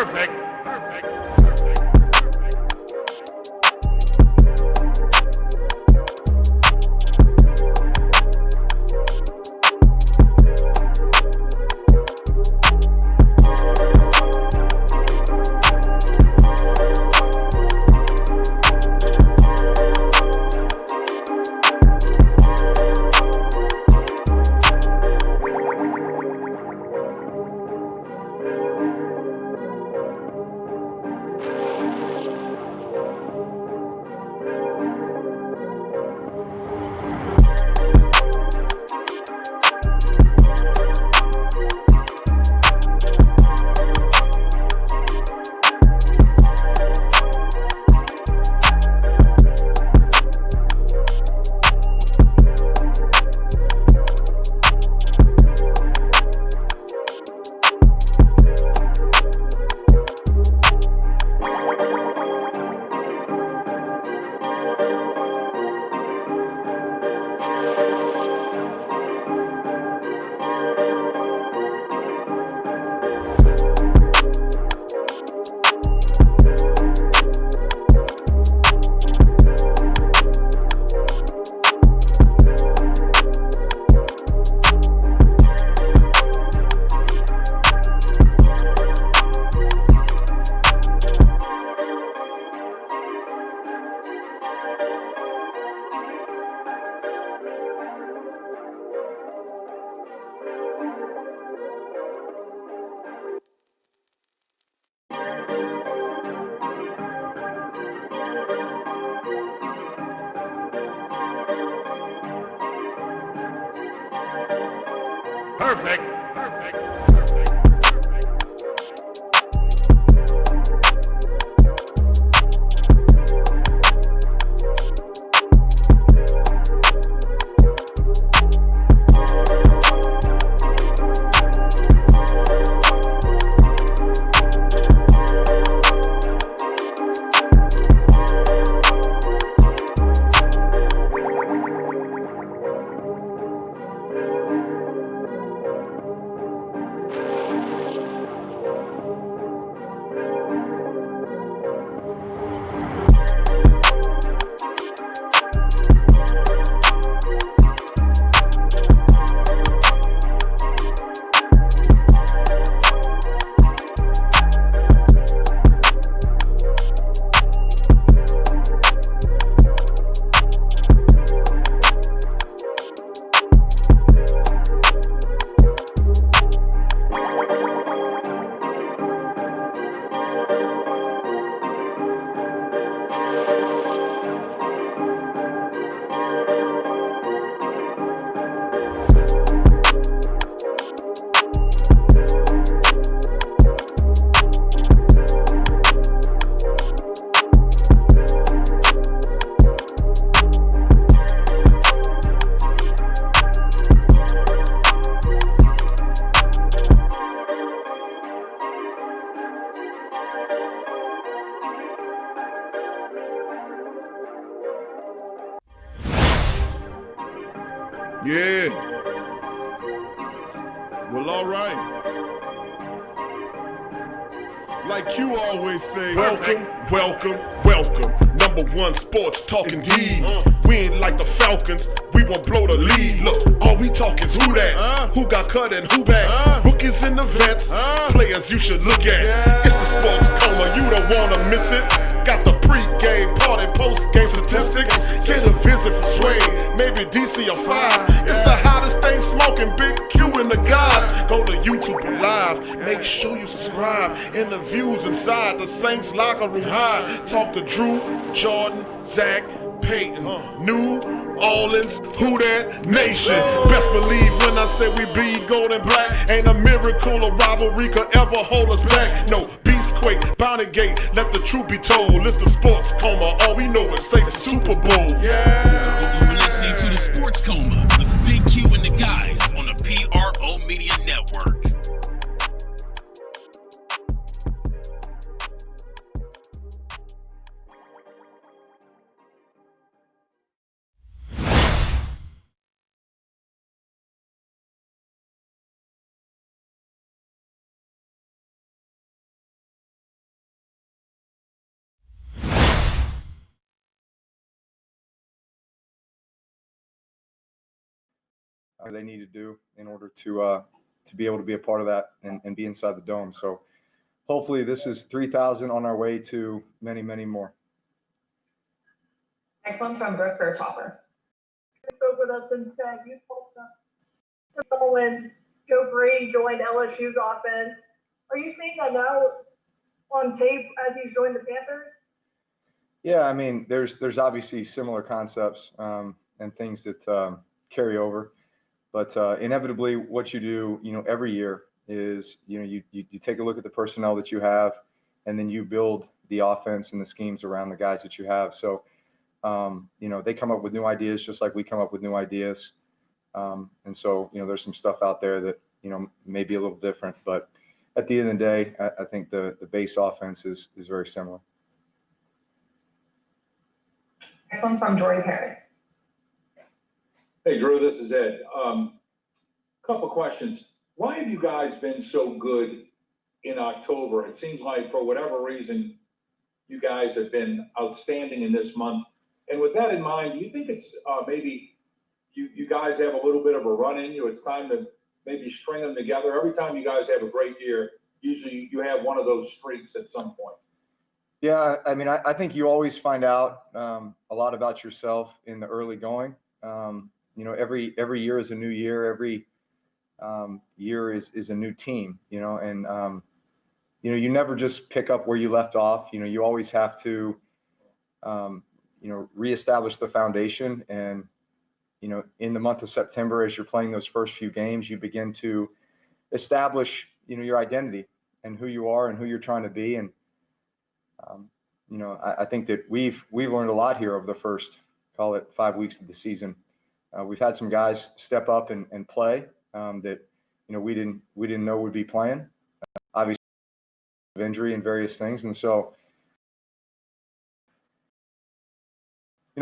Perfect. Perfect. Yeah. Well, all right. Like you always say, welcome, welcome, welcome. Number one sports talking D. We ain't like the Falcons, we won't blow the lead. Look, all we talk is who that, who got cut and who back. Rookies in the vets, players you should look at. It's the sports coma, you don't wanna miss it. Got the pre-game, party, post-game statistics. Get a visit from Sway, maybe DC or 5. It's the hottest thing smoking, Big Q and the guys. Go to YouTube Live, make sure you subscribe. Interviews inside the Saints locker room high. Talk to Drew, Jordan, Zach, Payton, New Orleans, who that nation. Best believe when I say we bleed gold and black. Ain't a miracle or rivalry could ever hold us back. No, Beastquake, Bounty Gate, let the truth be told. It's the sports coma, all we know is say Super Bowl. Yeah. You're listening to the Sports Coma with Big Q and the guys on the PRO Media Network. they need to do in order to be able to be a part of that and be inside the dome. So hopefully this is 3,000 on our way to many, many more. Next one's from Brooke Kirchhoffer. You spoke with us and said you told us when Joe Brady joined LSU's offense. Are you seeing that now on tape as he's joined the Panthers? Yeah, I mean, there's obviously similar concepts and things that carry over, but inevitably, what you do, every year is, you take a look at the personnel that you have, and then you build the offense and the schemes around the guys that you have. So, they come up with new ideas just like we come up with new ideas, and so there's some stuff out there that may be a little different, but at the end of the day, I think the base offense is very similar. Next one's from Jory Paris. Hey, Drew, this is Ed. Couple questions. Why have you guys been so good in October? It seems like for whatever reason, you guys have been outstanding in this month. And with that in mind, do you think it's maybe you guys have a little bit of a run in you? It's time to maybe string them together. Every time you guys have a great year, usually you have one of those streaks at some point. Yeah, I mean, I think you always find out a lot about yourself in the early going. Every year is a new year. Every year is a new team, and you never just pick up where you left off. You always have to, reestablish the foundation. And, in the month of September, as you're playing those first few games, you begin to establish, your identity and who you are and who you're trying to be. And, I think that we've learned a lot here over the first, call it 5 weeks of the season. We've had some guys step up and play that, we didn't know would be playing, obviously of injury and various things. And so,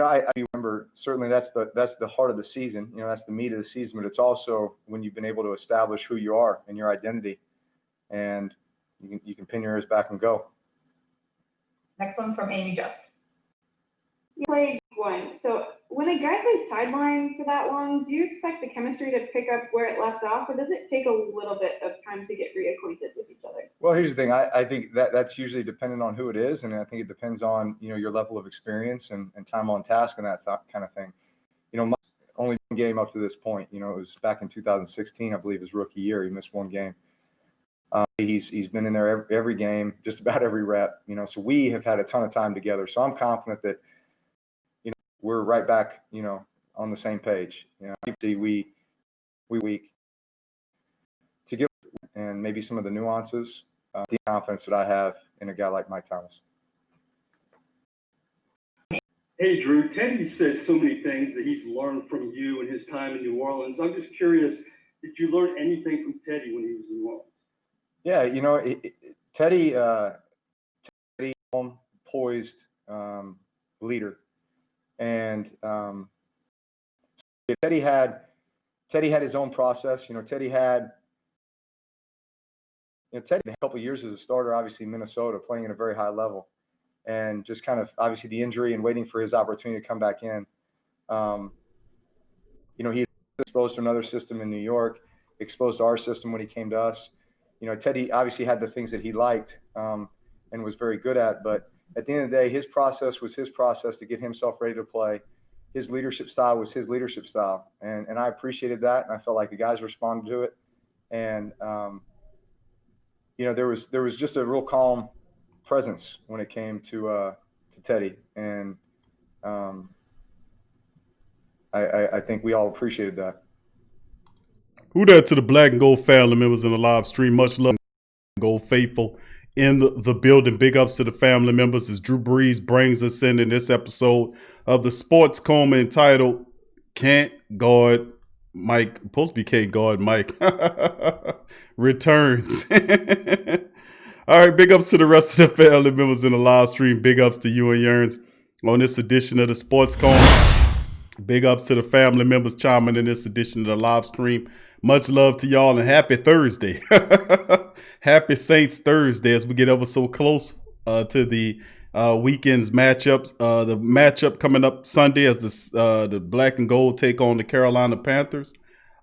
I remember certainly that's the heart of the season, that's the meat of the season, but it's also when you've been able to establish who you are and your identity, and you can pin your ears back and go. Next one's from Amy Just. You played one. So when a guy's been sidelined for that long, do you expect the chemistry to pick up where it left off, or does it take a little bit of time to get reacquainted with each other? Well, here's the thing. I think that's usually dependent on who it is, and I think it depends on your level of experience and time on task and that kind of thing. My only game up to this point, it was back in 2016, I believe, his rookie year. He missed one game. He's been in there every game, just about every rep. So we have had a ton of time together. So I'm confident that we're right back, on the same page. We to give and maybe some of the nuances, the confidence that I have in a guy like Mike Thomas. Hey, Drew, Teddy said so many things that he's learned from you and his time in New Orleans. I'm just curious, did you learn anything from Teddy when he was in New Orleans? Yeah, Teddy, poised leader, and Teddy had his own process. Teddy had a couple of years as a starter, obviously in Minnesota, playing at a very high level, and just kind of obviously the injury and waiting for his opportunity to come back in. He exposed to another system in New York, exposed to our system when he came to us. Teddy obviously had the things that he liked and was very good at, but at the end of the day, his process was his process to get himself ready to play. His leadership style was his leadership style, and I appreciated that, and I felt like the guys responded to it. And there was just a real calm presence when it came to Teddy, and I think we all appreciated that. Who that to the Black and Gold family members in the live stream? Much love, Gold faithful in the building. Big ups to the family members as Drew Brees brings us in this episode of the Sports Coma entitled "Can't Guard Mike." Supposed to be "Can't Guard Mike." Returns. All right, big ups to the rest of the family members in the live stream. Big ups to you and Yearns on this edition of the Sports Coma. Big ups to the family members chiming in this edition of the live stream. Much love to y'all and happy Thursday. Happy Saints Thursday as we get ever so close to the weekend's matchups. The matchup coming up Sunday as the Black and Gold take on the Carolina Panthers.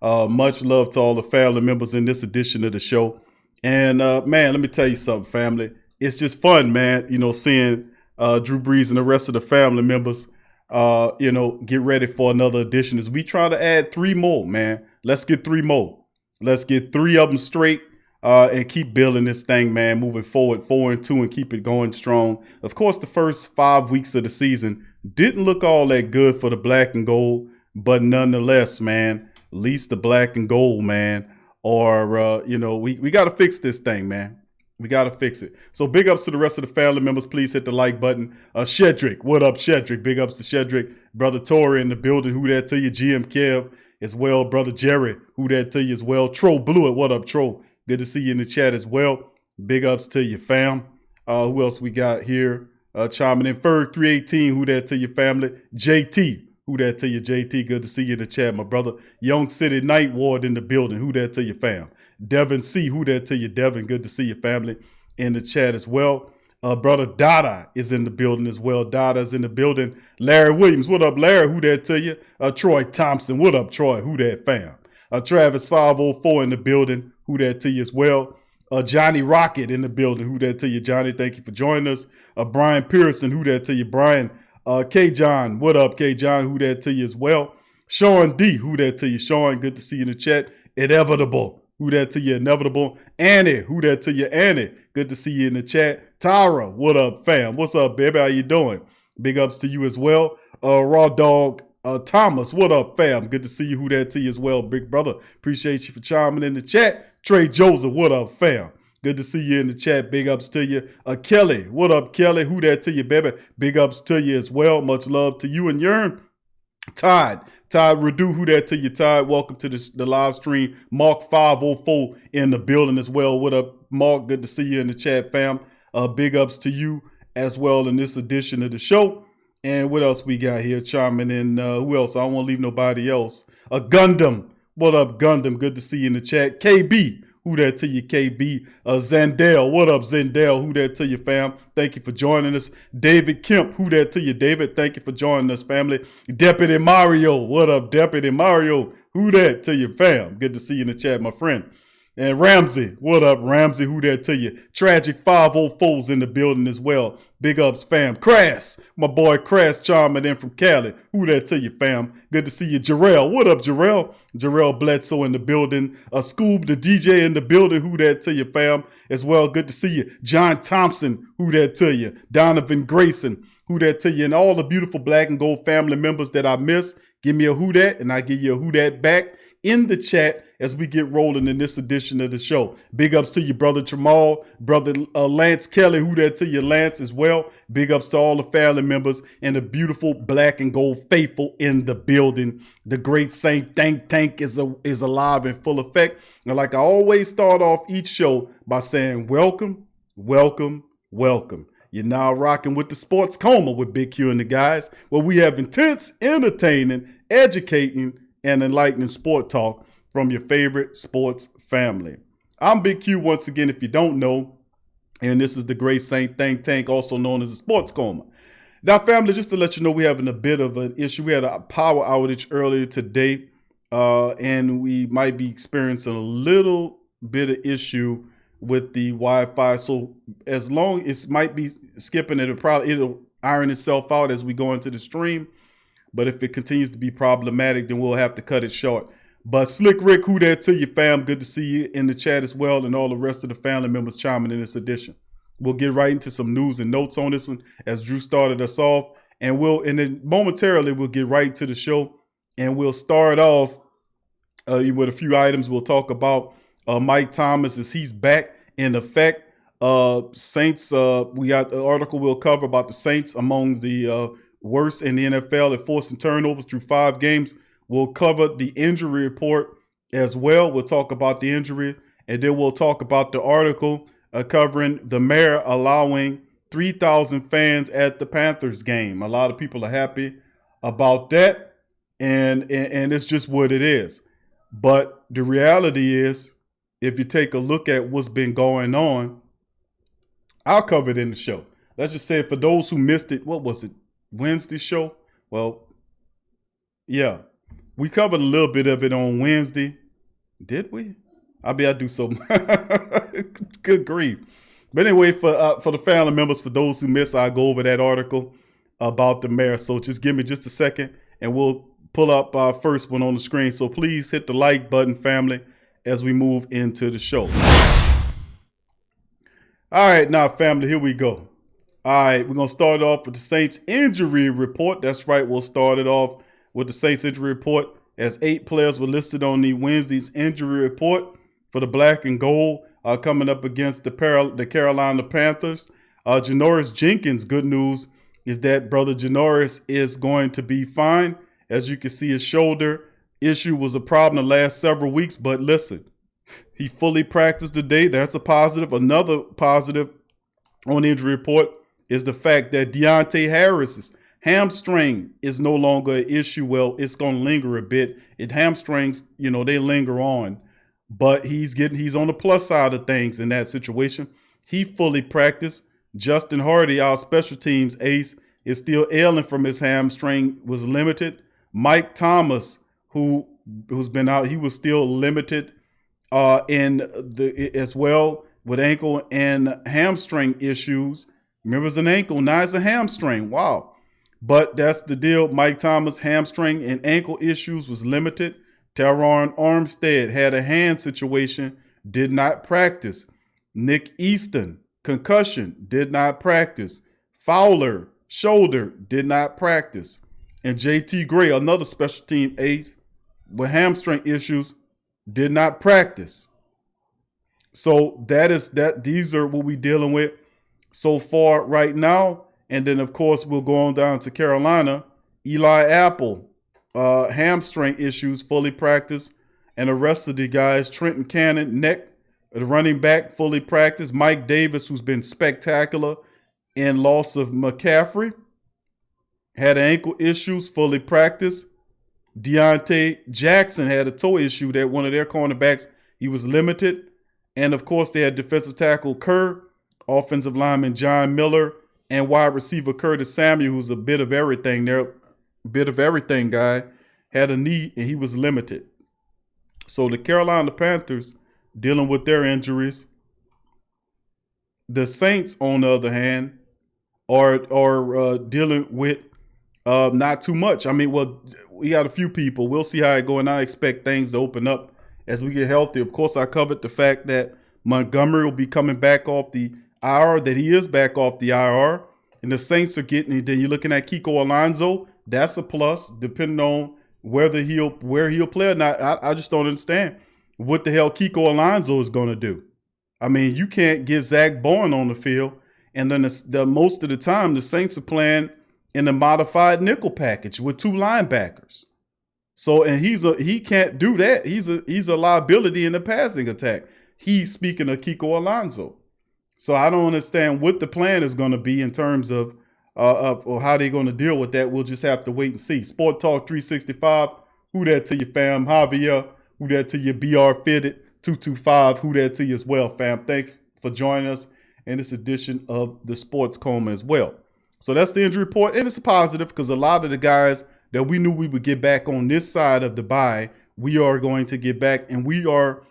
Much love to all the family members in this edition of the show. And man, let me tell you something, family. It's just fun, man, seeing Drew Brees and the rest of the family members, get ready for another edition as we try to add 3 more, man. Let's get 3 more. Let's get 3 of them straight and keep building this thing, man, moving forward 4-2 and keep it going strong. Of course, the first 5 weeks of the season didn't look all that good for the black and gold, but nonetheless, man, at least the black and gold, man, or, we got to fix this thing, man. We got to fix it. So big ups to the rest of the family members. Please hit the like button. Shedrick, what up, Shedrick? Big ups to Shedrick. Brother Tori in the building. Who that to you? GM Kev as well. Brother Jerry, who that to you as well. Tro Blewett, what up, Tro? Good to see you in the chat as well. Big ups to you, fam. Who else we got here? Chiming in. Ferg 318, who that to your family? JT, who that to you? JT, good to see you in the chat, my brother. Young City Night Ward in the building. Who that to your fam? Devin C, who that to you? Devin, good to see your family in the chat as well. Brother Dada is in the building as well. Dada's in the building. Larry Williams, what up, Larry? Who that to you? Troy Thompson, what up, Troy? Who that fam? Travis 504 in the building. Who that to you as well? Johnny Rocket in the building. Who that to you, Johnny? Thank you for joining us. Brian Pearson, who that to you? Brian. K John, what up, K John? Who that to you as well? Sean D, who that to you? Sean, good to see you in the chat. Inevitable, who that to you? Inevitable. Annie, who that to you? Annie, good to see you in the chat. Tyra, what up, fam? What's up, baby? How you doing? Big ups to you as well. Raw Dog Thomas, what up, fam? Good to see you. Who that to you as well, big brother? Appreciate you for chiming in the chat. Trey Joseph, what up, fam? Good to see you in the chat. Big ups to you. Kelly, what up, Kelly? Who that to you, baby? Big ups to you as well. Much love to you and Yearn. Todd Redu, who that to you, Todd? Welcome to the live stream. Mark 504 in the building as well. What up, Mark? Good to see you in the chat, fam. Big ups to you as well in this edition of the show. And what else we got here chiming in? Who else? I don't want to leave nobody else. Gundam. What up, Gundam? Good to see you in the chat. KB. Who that to you, KB? Zandel. What up, Zandel? Who that to you, fam? Thank you for joining us. David Kemp. Who that to you, David? Thank you for joining us, family. Deputy Mario. What up, Deputy Mario? Who that to you, fam? Good to see you in the chat, my friend. And Ramsey, what up, Ramsey? Who that to you? Tragic 504's in the building as well. Big ups, fam. Crass, my boy Crass chiming in from Cali. Who that to you, fam? Good to see you. Jarrell, what up, Jarrell? Jarrell Bledsoe in the building. Scoob, the DJ in the building. Who that to you, fam? As well, good to see you. John Thompson, who that to you? Donovan Grayson, who that to you? And all the beautiful black and gold family members that I miss, give me a who that, and I give you a who that back in the chat as we get rolling in this edition of the show. Big ups to you, brother Jamal, brother Lance Kelly, who that to you, Lance, as well. Big ups to all the family members and the beautiful black and gold faithful in the building. The great Saint Tank is alive in full effect. And like I always start off each show by saying, welcome, welcome, welcome. You're now rocking with the Sports Coma with Big Q and the guys, where we have intense, entertaining, educating, and enlightening sport talk from your favorite sports family. I'm Big Q once again, if you don't know, and this is the great Saint Tank, also known as the Sports Coma. Now, family, just to let you know, we're having a bit of an issue. We had a power outage earlier today, and we might be experiencing a little bit of issue with the Wi-Fi. So as long as it might be skipping it, it'll iron itself out as we go into the stream. But if it continues to be problematic, then we'll have to cut it short. But Slick Rick, who that to you, fam? Good to see you in the chat as well, and all the rest of the family members chiming in this edition. We'll get right into some news and notes on this one as Drew started us off, and then momentarily we'll get right to the show, and we'll start off with a few items. We'll talk about Mike Thomas as he's back in effect. Saints. We got the article we'll cover about the Saints among the worst in the NFL at forcing turnovers through 5 games. We'll cover the injury report as well. We'll talk about the injury, and then we'll talk about the article covering the mayor allowing 3,000 fans at the Panthers game. A lot of people are happy about that, and it's just what it is. But the reality is, if you take a look at what's been going on, I'll cover it in the show. Let's just say for those who missed it, what was it? Wednesday show? Well, yeah. We covered a little bit of it on Wednesday. Did we? I do so. Good grief. But anyway, for the family members, for those who missed, I'll go over that article about the mayor. So just give me just a second and we'll pull up our first one on the screen. So please hit the like button, family, as we move into the show. All right, now, family, here we go. All right, we're going to start off with the Saints injury report. That's right, we'll start it off with the Saints injury report, as 8 players were listed on the Wednesday's injury report for the black and gold coming up against the Carolina Panthers. Janoris Jenkins, good news is that brother Janoris is going to be fine. As you can see, his shoulder issue was a problem the last several weeks, but listen, he fully practiced today. That's a positive. Another positive on the injury report is the fact that Deontay Harris's hamstring is no longer an issue. Well, it's going to linger a bit. Hamstrings, they linger on, but he's on the plus side of things in that situation. He fully practiced. Justin Hardy, our special teams ace, is still ailing from his hamstring, was limited. Mike Thomas, who's been out, he was still limited as well with ankle and hamstring issues. Remember, it's an ankle, now it's a hamstring. Wow. But that's the deal. Mike Thomas, hamstring and ankle issues, was limited. Teron Armstead had a hand situation, did not practice. Nick Easton, concussion, did not practice. Fowler, shoulder, did not practice. And JT Gray, another special team ace with hamstring issues, did not practice. So these are what we're dealing with so far right now. And then, of course, we'll go on down to Carolina. Eli Apple, hamstring issues, fully practiced. And the rest of the guys, Trenton Cannon, neck, the running back, fully practiced. Mike Davis, who's been spectacular in loss of McCaffrey, had ankle issues, fully practiced. Deontay Jackson had a toe issue that one of their cornerbacks, he was limited. And, of course, they had defensive tackle Kerr, offensive lineman John Miller, and wide receiver Curtis Samuel, who's a bit of everything there, guy, had a knee and he was limited. So the Carolina Panthers dealing with their injuries. The Saints, on the other hand, are dealing with not too much. I mean, well, we got a few people. We'll see how it goes, and I expect things to open up as we get healthy. Of course, I covered the fact that Montgomery will be coming back off the IR, that he is back off the IR, and the Saints are getting, then you're looking at Kiko Alonso. That's a plus, depending on where he'll play or not. I just don't understand what the hell Kiko Alonso is going to do. I mean, you can't get Zach Bourne on the field, and then most of the time the Saints are playing in a modified nickel package with 2 linebackers. So, and he can't do that. He's a liability in the passing attack. He's speaking of Kiko Alonso. So I don't understand what the plan is going to be in terms of or how they're going to deal with that. We'll just have to wait and see. Sport Talk 365, who that to you, fam? Javier, who that to you? BR Fitted 225, who that to you as well, fam? Thanks for joining us in this edition of the Sports Coma as well. So that's the injury report, and it's a positive because a lot of the guys that we knew we would get back on this side of the bye, we are going to get back, and we are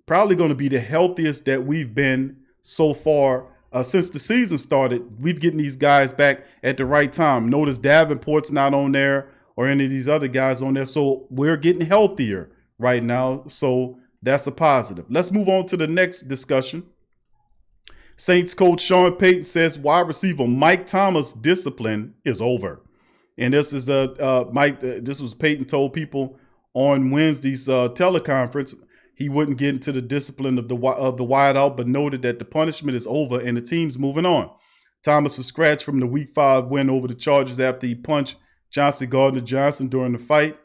probably going to be the healthiest that we've been so far since the season started. We've getting these guys back at the right time. Notice Davenport's not on there or any of these other guys on there. So we're getting healthier right now. So that's a positive. Let's move on to the next discussion. Saints coach Sean Payton says wide receiver Mike Thomas' discipline is over. And this is this was Payton told people on Wednesday's teleconference. He wouldn't get into the discipline of the wideout, but noted that the punishment is over and the team's moving on. Thomas was scratched from the Week 5 win over the Chargers after he punched Chauncey Gardner-Johnson during the fight.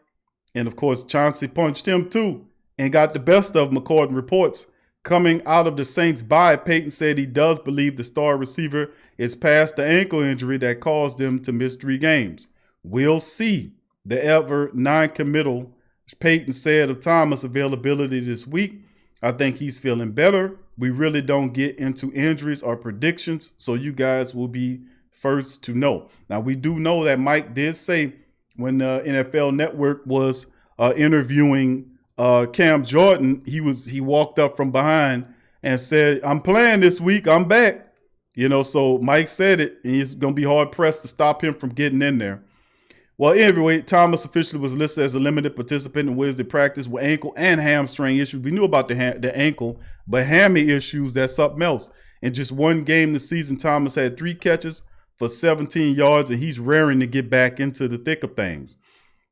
And, of course, Chauncey punched him, too, and got the best of him, according to reports. Coming out of the Saints' bye, Payton said he does believe the star receiver is past the ankle injury that caused him to miss 3 games. We'll see. The ever non-committal Payton said of Thomas' availability this week. I think he's feeling better. We really don't get into injuries or predictions, so you guys will be first to know. Now, we do know that Mike did say when the NFL Network was interviewing Cam Jordan, he walked up from behind and said, "I'm playing this week. I'm back." So Mike said it, and he's going to be hard pressed to stop him from getting in there. Well, anyway, Thomas officially was listed as a limited participant in Wednesday practice with ankle and hamstring issues. We knew about the ankle, but hammy issues, that's something else. In just one game this season, Thomas had 3 catches for 17 yards, and he's raring to get back into the thick of things.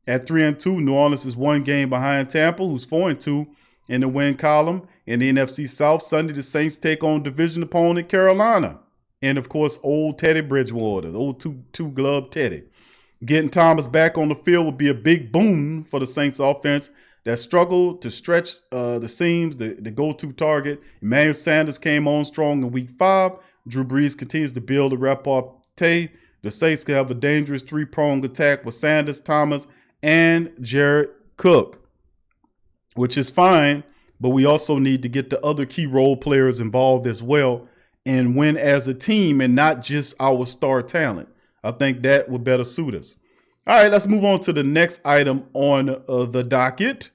At 3-2, New Orleans is 1 game behind Tampa, who's 4-2 in the win column. In the NFC South, Sunday, the Saints take on division opponent Carolina. And, of course, old Teddy Bridgewater, old two-glove Teddy. Getting Thomas back on the field would be a big boon for the Saints offense that struggled to stretch the seams, the go-to target. Emmanuel Sanders came on strong in week 5. Drew Brees continues to build a repartee. The Saints could have a dangerous 3-pronged attack with Sanders, Thomas, and Jared Cook, which is fine, but we also need to get the other key role players involved as well and win as a team and not just our star talent. I think that would better suit us. All right, let's move on to the next item on the docket.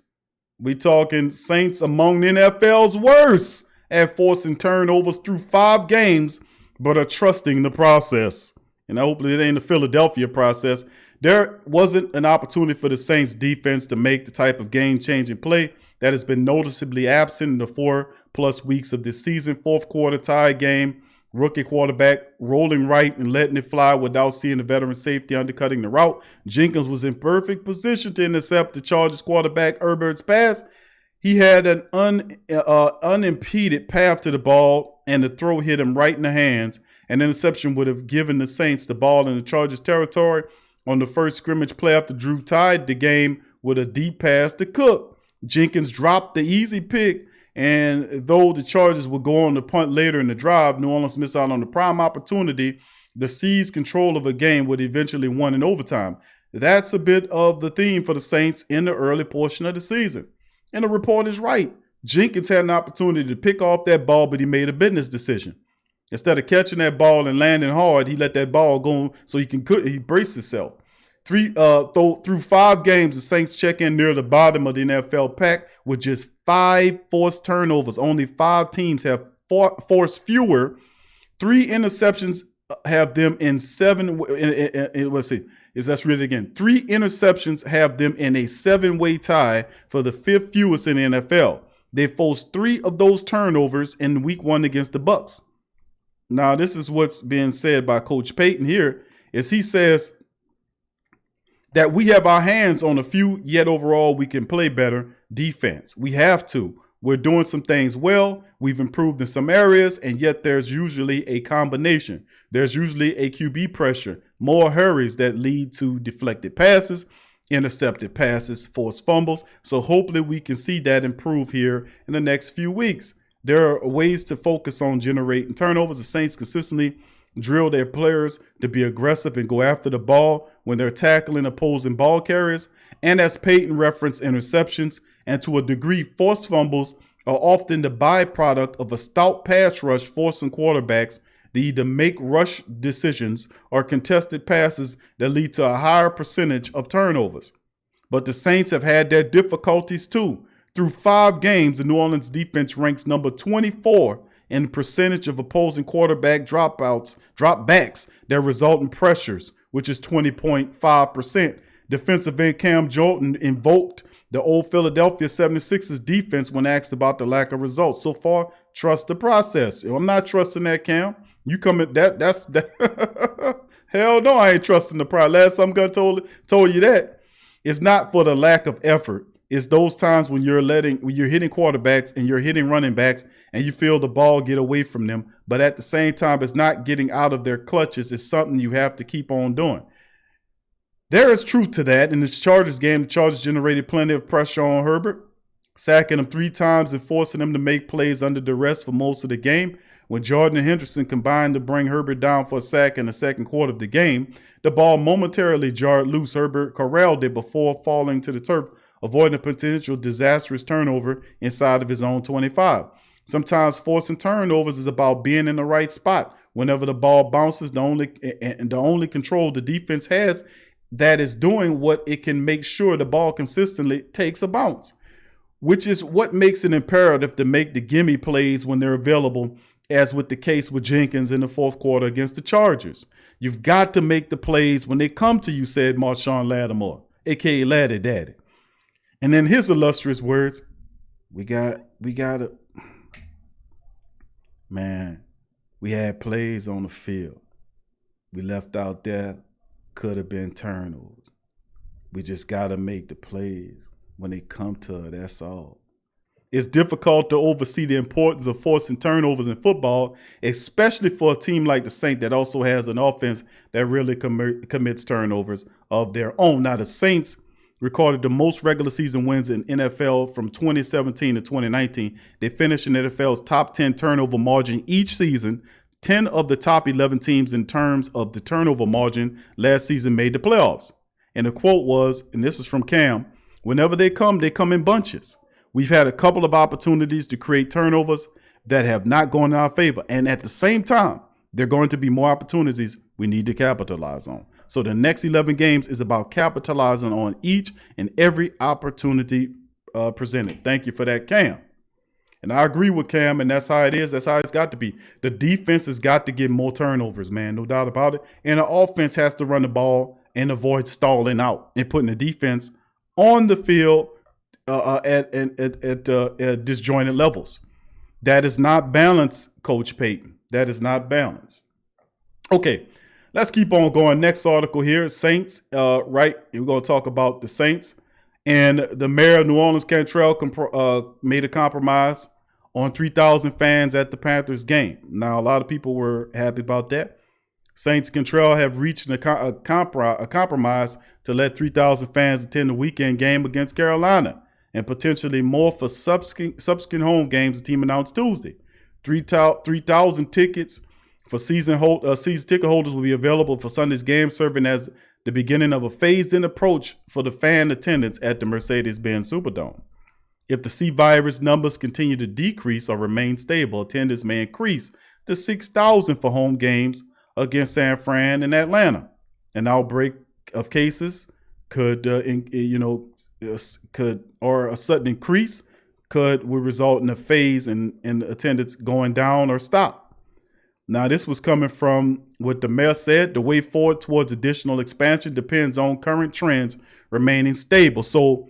We talking Saints among the NFL's worst at forcing turnovers through 5 games, but are trusting the process. And hopefully it ain't the Philadelphia process. There wasn't an opportunity for the Saints defense to make the type of game-changing play that has been noticeably absent in the 4+ weeks of this season. 4th quarter tie game. Rookie quarterback rolling right and letting it fly without seeing the veteran safety undercutting the route. Jenkins was in perfect position to intercept the Chargers quarterback Herbert's pass. He had an unimpeded path to the ball, and the throw hit him right in the hands. An interception would have given the Saints the ball in the Chargers territory on the first scrimmage play after Drew tied the game with a deep pass to Cook. Jenkins dropped the easy pick. And though the Chargers would go on to punt later in the drive, New Orleans missed out on the prime opportunity. The seize control of a game would eventually won in overtime. That's a bit of the theme for the Saints in the early portion of the season. And the report is right. Jenkins had an opportunity to pick off that ball, but he made a business decision. Instead of catching that ball and landing hard, he let that ball go so he braced himself. Through 5 games, the Saints check in near the bottom of the NFL pack with just 5 forced turnovers. Only 5 teams have forced fewer. 3 interceptions have them in 7. Let's see. Let's read it again. 3 interceptions have them in a 7-way tie for the 5th fewest in the NFL. They forced 3 of those turnovers in week 1 against the Bucs. Now, this is what's being said by Coach Payton here, is he says that we have our hands on a few, yet overall we can play better defense. We have to. We're doing some things well. We've improved in some areas, and yet there's usually a combination. There's usually a QB pressure, more hurries that lead to deflected passes, intercepted passes, forced fumbles. So hopefully we can see that improve here in the next few weeks. There are ways to focus on generating turnovers. The Saints consistently drill their players to be aggressive and go after the ball when they're tackling opposing ball carriers. And as Payton referenced, interceptions and to a degree forced fumbles are often the byproduct of a stout pass rush forcing quarterbacks to either make rush decisions or contested passes that lead to a higher percentage of turnovers. But the Saints have had their difficulties too. Through 5 games, the New Orleans defense ranks number 24 in percentage of opposing quarterback dropbacks that result in pressures, which is 20.5%. Defensive end Cam Jordan invoked the old Philadelphia 76ers defense when asked about the lack of results. So far, trust the process. I'm not trusting that, Cam. You come at that. Hell no, I ain't trusting the process. Last time I told you that. It's not for the lack of effort. It's those times when you're hitting quarterbacks and you're hitting running backs and you feel the ball get away from them. But at the same time, it's not getting out of their clutches. It's something you have to keep on doing. There is truth to that. In this Chargers game, the Chargers generated plenty of pressure on Herbert, sacking him 3 times and forcing him to make plays under duress for most of the game. When Jordan and Henderson combined to bring Herbert down for a sack in the second quarter of the game, the ball momentarily jarred loose. Herbert corralled it before falling to the turf, avoiding a potential disastrous turnover inside of his own 25. Sometimes forcing turnovers is about being in the right spot. Whenever the ball bounces, the only control the defense has that is doing what it can make sure the ball consistently takes a bounce, which is what makes it imperative to make the gimme plays when they're available, as with the case with Jenkins in the fourth quarter against the Chargers. You've got to make the plays when they come to you, said Marshawn Lattimore, a.k.a. Laddie Daddy. And then his illustrious words, we got to, man, we had plays on the field. We left out there, could have been turnovers. We just got to make the plays when they come to it, that's all. It's difficult to oversee the importance of forcing turnovers in football, especially for a team like the Saints that also has an offense that really commits turnovers of their own. Now, the Saints recorded the most regular season wins in NFL from 2017 to 2019. They finished in NFL's top 10 turnover margin each season. 10 of the top 11 teams in terms of the turnover margin last season made the playoffs. And the quote was, and this is from Cam, whenever they come in bunches. We've had a couple of opportunities to create turnovers that have not gone in our favor. And at the same time, there are going to be more opportunities we need to capitalize on. So the next 11 games is about capitalizing on each and every opportunity presented. Thank you for that, Cam. And I agree with Cam, and that's how it is. That's how it's got to be. The defense has got to get more turnovers, man, no doubt about it. And the offense has to run the ball and avoid stalling out and putting the defense on the field at disjointed levels. That is not balance, Coach Payton. That is not balance. Okay, let's keep on going. Next article here, Saints, right? We're going to talk about the Saints. And the mayor of New Orleans, Cantrell, made a compromise on 3,000 fans at the Panthers game. Now, a lot of people were happy about that. Saints Cantrell have reached a compromise to let 3,000 fans attend the weekend game against Carolina, and potentially more for subsequent home games, the team announced Tuesday. 3,000 tickets for season ticket holders will be available for Sunday's game, serving as the beginning of a phased-in approach for the fan attendance at the Mercedes-Benz Superdome. If the C virus numbers continue to decrease or remain stable, attendance may increase to 6,000 for home games against San Fran and Atlanta. An outbreak of cases could a sudden increase would result in a phase in attendance going down or stop. Now, this was coming from what the mayor said. The way forward towards additional expansion depends on current trends remaining stable. So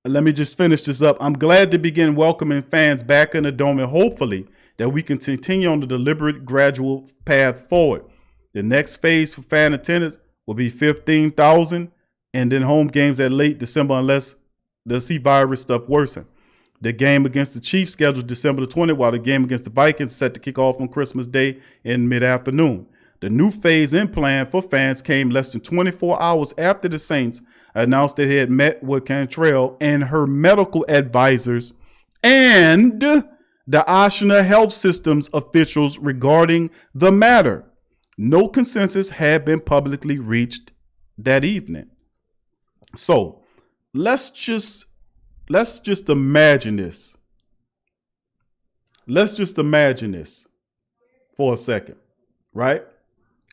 let me just finish this up. I'm glad to begin welcoming fans back in the dome, and hopefully that we can continue on the deliberate, gradual path forward. The next phase for fan attendance will be 15,000, and then home games at late December unless the C virus stuff worsen. The game against the Chiefs scheduled December the 20th, while the game against the Vikings is set to kick off on Christmas Day in mid-afternoon. The new phase-in plan for fans came less than 24 hours after the Saints announced they had met with Cantrell and her medical advisors and the Oshner Health Systems officials regarding the matter. No consensus had been publicly reached that evening. So let's just imagine this. Let's just imagine this for a second, right?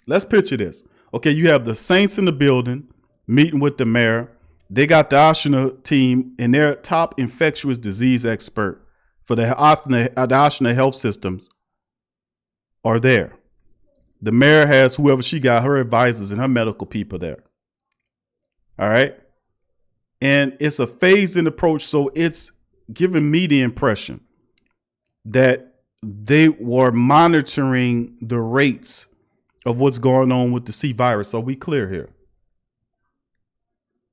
Let's picture this. Okay, you have the Saints in the building meeting with the mayor. They got the Oshner team and their top infectious disease expert for the Oshner Health Systems are there. The mayor has whoever she got, her advisors and her medical people there. All right. And it's a phased-in approach, so it's giving me the impression that they were monitoring the rates of what's going on with the C virus. Are we clear here?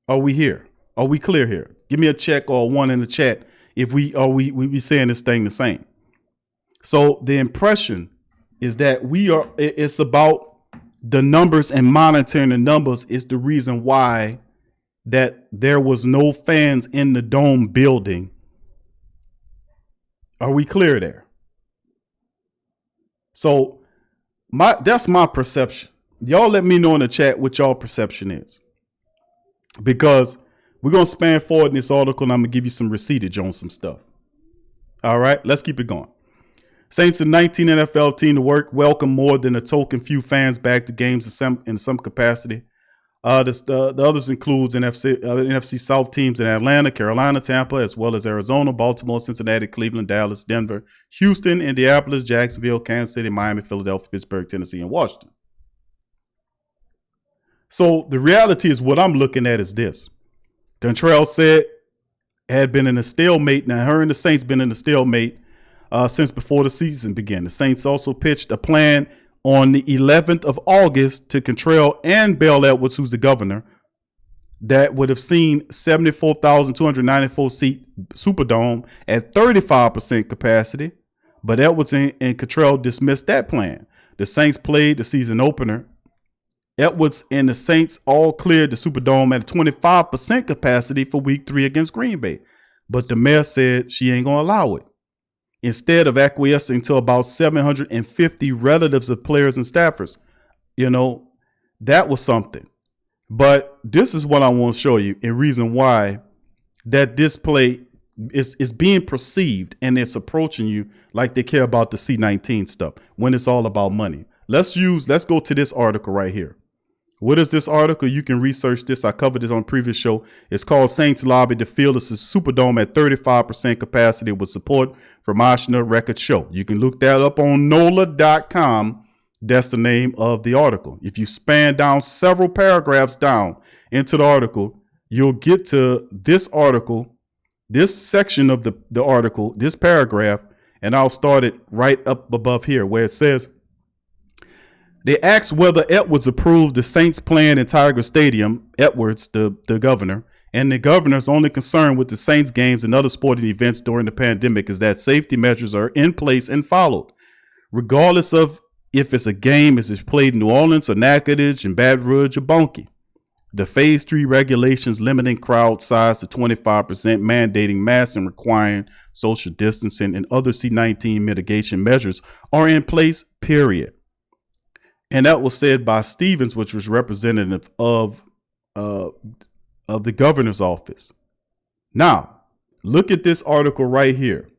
Are we here? Are we clear here? Give me a check or a one in the chat if we saying this thing the same. So the impression is that it's about the numbers, and monitoring the numbers is the reason why that there was no fans in the dome building. Are we clear there? So that's my perception. Y'all let me know in the chat what y'all perception is, because we're going to span forward in this article and I'm going to give you some receiptage on some stuff. All right, let's keep it going. Saints, a 19 NFL team to welcome more than a token few fans back to games in some capacity. The others includes NFC South teams in Atlanta, Carolina, Tampa, as well as Arizona, Baltimore, Cincinnati, Cleveland, Dallas, Denver, Houston, Indianapolis, Jacksonville, Kansas City, Miami, Philadelphia, Pittsburgh, Tennessee, and Washington. So the reality is what I'm looking at is this. Cantrell said had been in a stalemate. Now her and the Saints been in a stalemate since before the season began. The Saints also pitched a plan on the 11th of August to Cantrell and Bell Edwards, who's the governor, that would have seen 74,294 seat Superdome at 35% capacity. But Edwards and Cantrell dismissed that plan. The Saints played the season opener. Edwards and the Saints all cleared the Superdome at a 25% capacity for week 3 against Green Bay. But the mayor said she ain't going to allow it. Instead of acquiescing to about 750 relatives of players and staffers. You know, that was something. But this is what I want to show you, a reason why that this play is being perceived and it's approaching you like they care about the C-19 stuff when it's all about money. Let's go to this article right here. What is this article? You can research this. I covered this on a previous show. It's called Saints Lobby to fill the Superdome at 35% capacity with support from Oshner Record Show. You can look that up on NOLA.com. That's the name of the article. If you span down several paragraphs down into the article, you'll get to this article, this section of the article, this paragraph, and I'll start it right up above here where it says, they asked whether Edwards approved the Saints playing in Tiger Stadium. Edwards, the governor, and the governor's only concern with the Saints games and other sporting events during the pandemic is that safety measures are in place and followed, regardless of if it's a game is played in New Orleans or Natchitoches and Baton Rouge or Bunkie. The Phase 3 regulations limiting crowd size to 25%, mandating masks and requiring social distancing and other C-19 mitigation measures are in place, period. And that was said by Stevens, which was representative of the governor's office. Now, look at this article right here.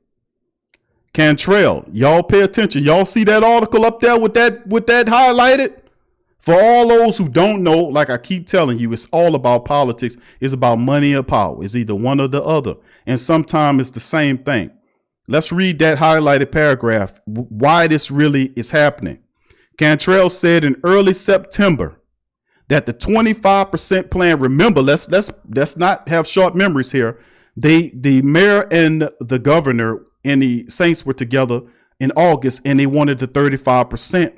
Cantrell, y'all pay attention. Y'all see that article up there with that highlighted? For all those who don't know, like I keep telling you, it's all about politics. It's about money or power. It's either one or the other. And sometimes it's the same thing. Let's read that highlighted paragraph, why this really is happening. Cantrell said in early September that the 25% plan, remember, let's not have short memories here. The mayor and the governor and the Saints were together in August and they wanted the 35%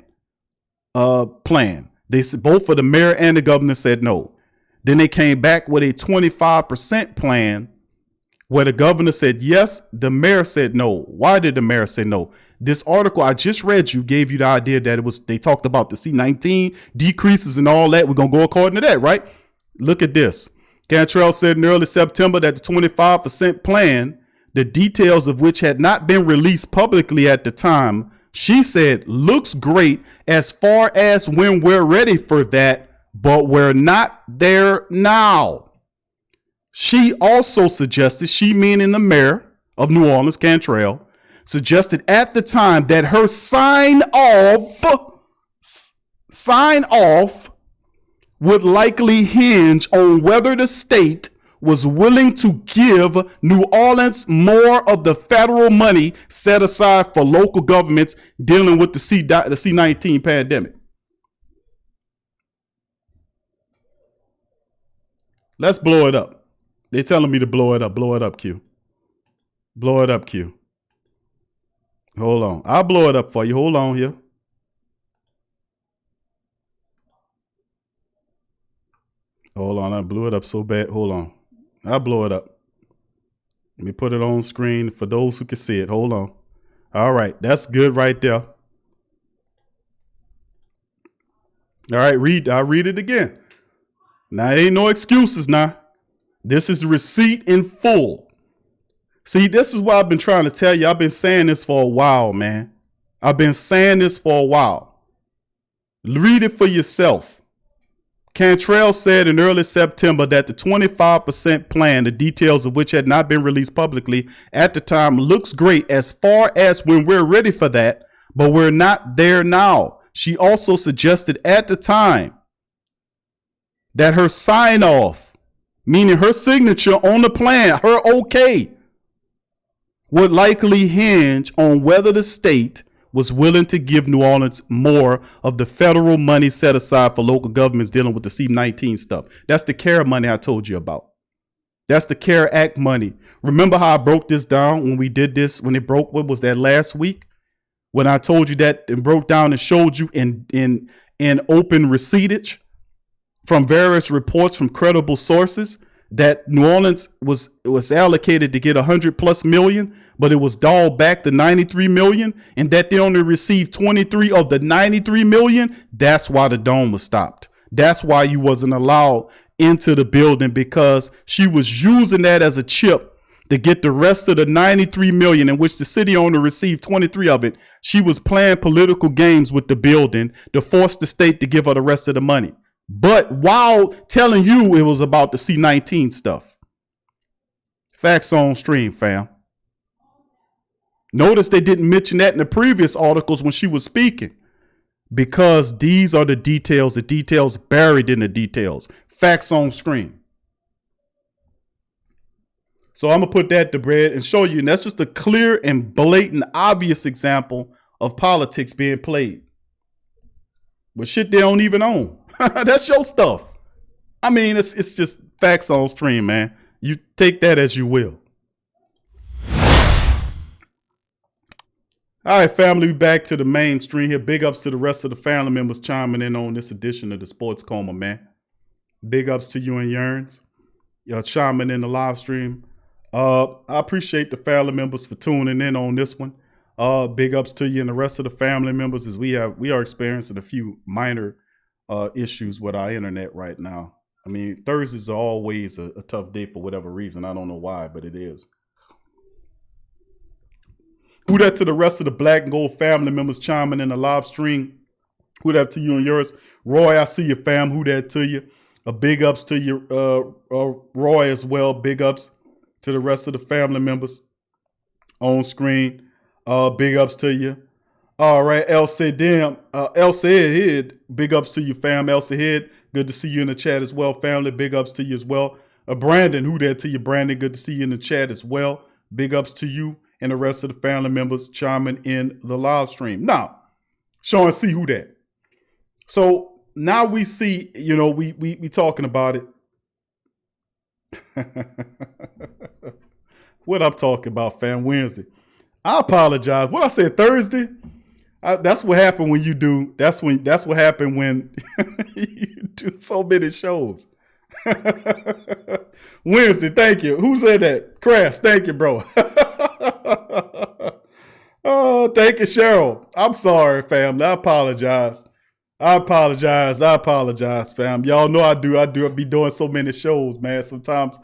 plan. They said both of the mayor and the governor said no. Then they came back with a 25% plan where the governor said yes, the mayor said no. Why did the mayor say no? This article I just read you gave you the idea that they talked about the C-19 decreases and all that. We're going to go according to that, right? Look at this. Cantrell said in early September that the 25% plan, the details of which had not been released publicly at the time, she said, looks great as far as when we're ready for that, but we're not there now. She also suggested, she meaning the mayor of New Orleans, Cantrell, suggested at the time that her sign off would likely hinge on whether the state was willing to give New Orleans more of the federal money set aside for local governments dealing with the C-19 pandemic. Let's blow it up. They're telling me to blow it up. Blow it up, Q. Blow it up, Q. Hold on. I'll blow it up for you. Hold on here. Hold on. I blew it up so bad. Hold on. I'll blow it up. Let me put it on screen for those who can see it. Hold on. All right. That's good right there. All right. I'll read it again. Now, ain't no excuses now. This is receipt in full. See, this is what I've been trying to tell you. I've been saying this for a while, man. I've been saying this for a while. Read it for yourself. Cantrell said in early September that the 25% plan, the details of which had not been released publicly at the time, looks great as far as when we're ready for that, but we're not there now. She also suggested at the time that her sign off, meaning her signature on the plan, her okay, would likely hinge on whether the state was willing to give New Orleans more of the federal money set aside for local governments dealing with the C-19 stuff. That's the CARE money I told you about. That's the CARE Act money. Remember how I broke this down when we did this, when it broke, what was that, last week? When I told you that and broke down and showed you in open receiptage from various reports from credible sources that New Orleans was allocated to get 100+ million, but it was dialed back to 93 million, and that they only received 23 of the 93 million. That's why the dome was stopped. That's why you wasn't allowed into the building, because she was using that as a chip to get the rest of the 93 million, in which the city owner received 23 of it. She was playing political games with the building to force the state to give her the rest of the money, but while telling you it was about the C-19 stuff. Facts on stream, fam. Notice they didn't mention that in the previous articles when she was speaking, because these are the details buried in the details. Facts on screen. So I'm going to put that to bed and show you. And that's just a clear and blatant, obvious example of politics being played. But shit they don't even own. That's your stuff. I mean, it's just facts on stream, man. You take that as you will. All right, family, back to the main stream here. Big ups to the rest of the family members chiming in on this edition of the Sports Coma, man. Big ups to you and Yearns. Y'all chiming in the live stream. I appreciate the family members for tuning in on this one. Big ups to you and the rest of the family members, as we are experiencing a few minor issues with our internet right now. I mean, Thursdays are always a tough day for whatever reason. I don't know why, but it is. Who that to the rest of the Black and Gold family members chiming in the live stream. Who that to you and yours. Roy, I see you, fam. Who that to you. Big ups to you, Roy, as well. Big ups to the rest of the family members on screen. Big ups to you. All right, Elsa Head. Big ups to you, fam. Elsa Head, good to see you in the chat as well, family. Big ups to you as well. Brandon, who that to you, Brandon? Good to see you in the chat as well. Big ups to you and the rest of the family members chiming in the live stream. Now, show and see who that. So now we see, you know, we talking about it. What I'm talking about, fam, Wednesday. I apologize. What I said Thursday? That's what happened when you do. That's what happened when you do so many shows. Wednesday, thank you. Who said that? Crass, thank you, bro. Oh, thank you, Cheryl. I'm sorry, family. I apologize, fam. Y'all know I be doing so many shows, man. Sometimes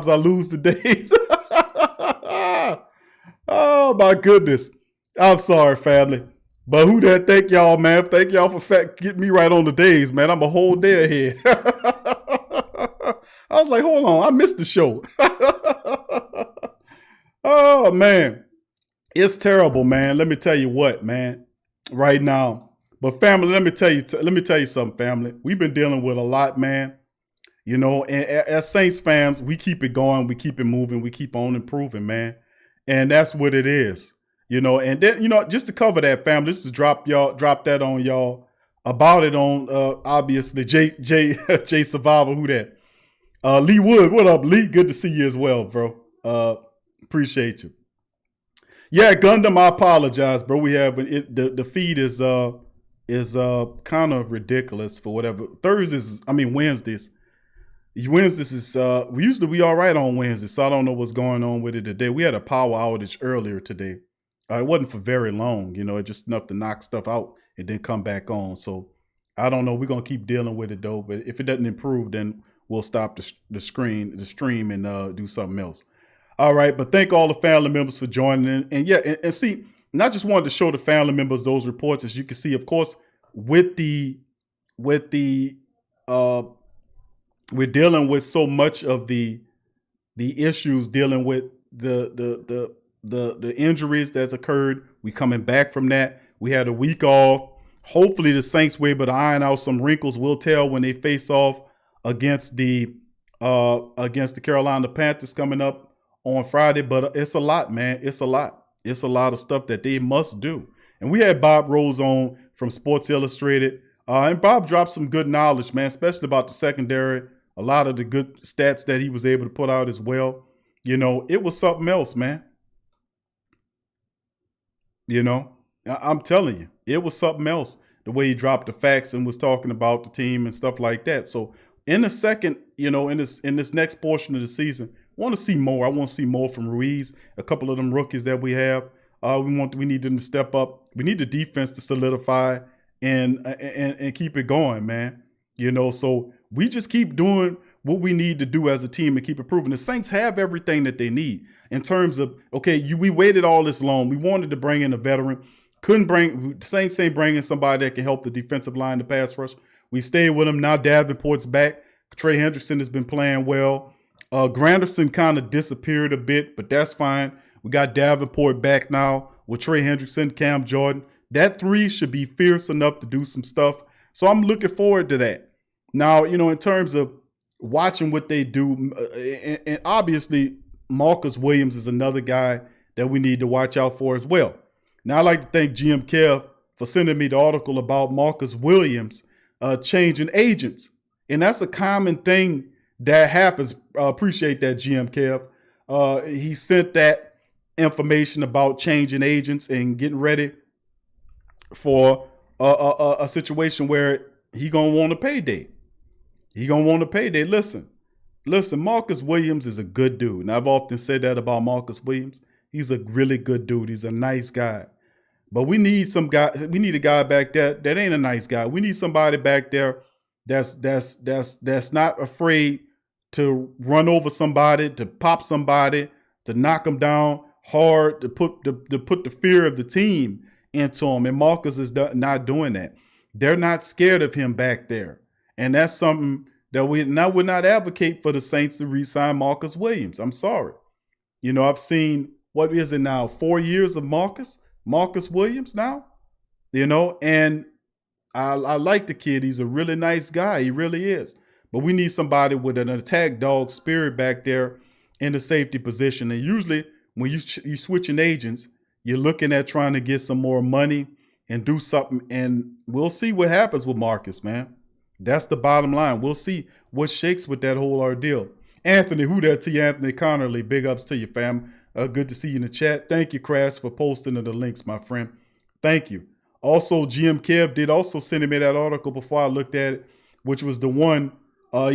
I lose the days. Oh my goodness. I'm sorry, family. But who that? Thank y'all, man. Thank y'all for getting me right on the days, man. I'm a whole day ahead. I was like, hold on, I missed the show. Oh man. It's terrible, man. Let me tell you what, man, right now. But family, let me tell you something, family. We've been dealing with a lot, man. You know, and as Saints fans, we keep it going, we keep it moving, we keep on improving, man. And that's what it is. You know, and then, you know, just to cover that, family, just to drop that on y'all about it on obviously J Survivor, who that? Lee Wood, what up, Lee? Good to see you as well, bro. Appreciate you. Yeah, Gundam, I apologize, bro. We have the feed is kind of ridiculous for whatever. Wednesdays. Wednesdays is we all right on Wednesdays, so I don't know what's going on with it today. We had a power outage earlier today. It wasn't for very long, you know, it just enough to knock stuff out and then come back on. So I don't know. We're gonna keep dealing with it though. But if it doesn't improve, then we'll stop the stream and do something else. All right, but thank all the family members for joining in. And yeah, and see, and I just wanted to show the family members those reports. As you can see, of course, with the we're dealing with so much of the issues dealing with the injuries that's occurred. We coming back from that. We had a week off. Hopefully the Saints were able to iron out some wrinkles. We'll tell when they face off against the Carolina Panthers coming up on Friday. But it's a lot, man. It's a lot. It's a lot of stuff that they must do. And we had Bob Rose on from Sports Illustrated. And Bob dropped some good knowledge, man, especially about the secondary. A lot of the good stats that he was able to put out as well. You know, it was something else, man. You know, I'm telling you, it was something else. The way he dropped the facts and was talking about the team and stuff like that. So in the second, you know, in this next portion of the season, I want to see more. I want to see more from Ruiz, a couple of them rookies that we have. We need them to step up. We need the defense to solidify and keep it going, man. You know, so we just keep doing what we need to do as a team and keep improving. The Saints have everything that they need in terms of, okay, we waited all this long. We wanted to bring in a veteran. Saints ain't bringing somebody that can help the defensive line, the pass rush. We stayed with him. Now Davenport's back. Trey Hendrickson has been playing well. Granderson kind of disappeared a bit, but that's fine. We got Davenport back now with Trey Hendrickson, Cam Jordan. That three should be fierce enough to do some stuff. So I'm looking forward to that. Now, you know, in terms of watching what they do, and obviously Marcus Williams is another guy that we need to watch out for as well. Now, I'd like to thank GM Kev for sending me the article about Marcus Williams changing agents. And that's a common thing that happens. Appreciate that, GM Kev. He sent that information about changing agents and getting ready for a situation where he going to want a payday. He going to want a payday. Listen, Marcus Williams is a good dude. And I've often said that about Marcus Williams. He's a really good dude. He's a nice guy. But we need a guy back there that ain't a nice guy. We need somebody back there that's not afraid to run over somebody, to pop somebody, to knock them down hard, to put the fear of the team into him. And Marcus is not doing that. They're not scared of him back there. And that's something that we would not advocate for the Saints to re-sign Marcus Williams. I'm sorry. You know, I've seen, what is it now, 4 years of Marcus Williams now, you know, and I like the kid. He's a really nice guy. He really is. But we need somebody with an attack dog spirit back there in the safety position. And usually when you switching agents, you're looking at trying to get some more money and do something. And we'll see what happens with Marcus, man. That's the bottom line. We'll see what shakes with that whole ordeal. Anthony, who that to you? Anthony Connerly, big ups to you, fam. Good to see you in the chat. Thank you, Crash, for posting the links, my friend. Thank you. Also, GM Kev did also send me that article before I looked at it, which was the one. There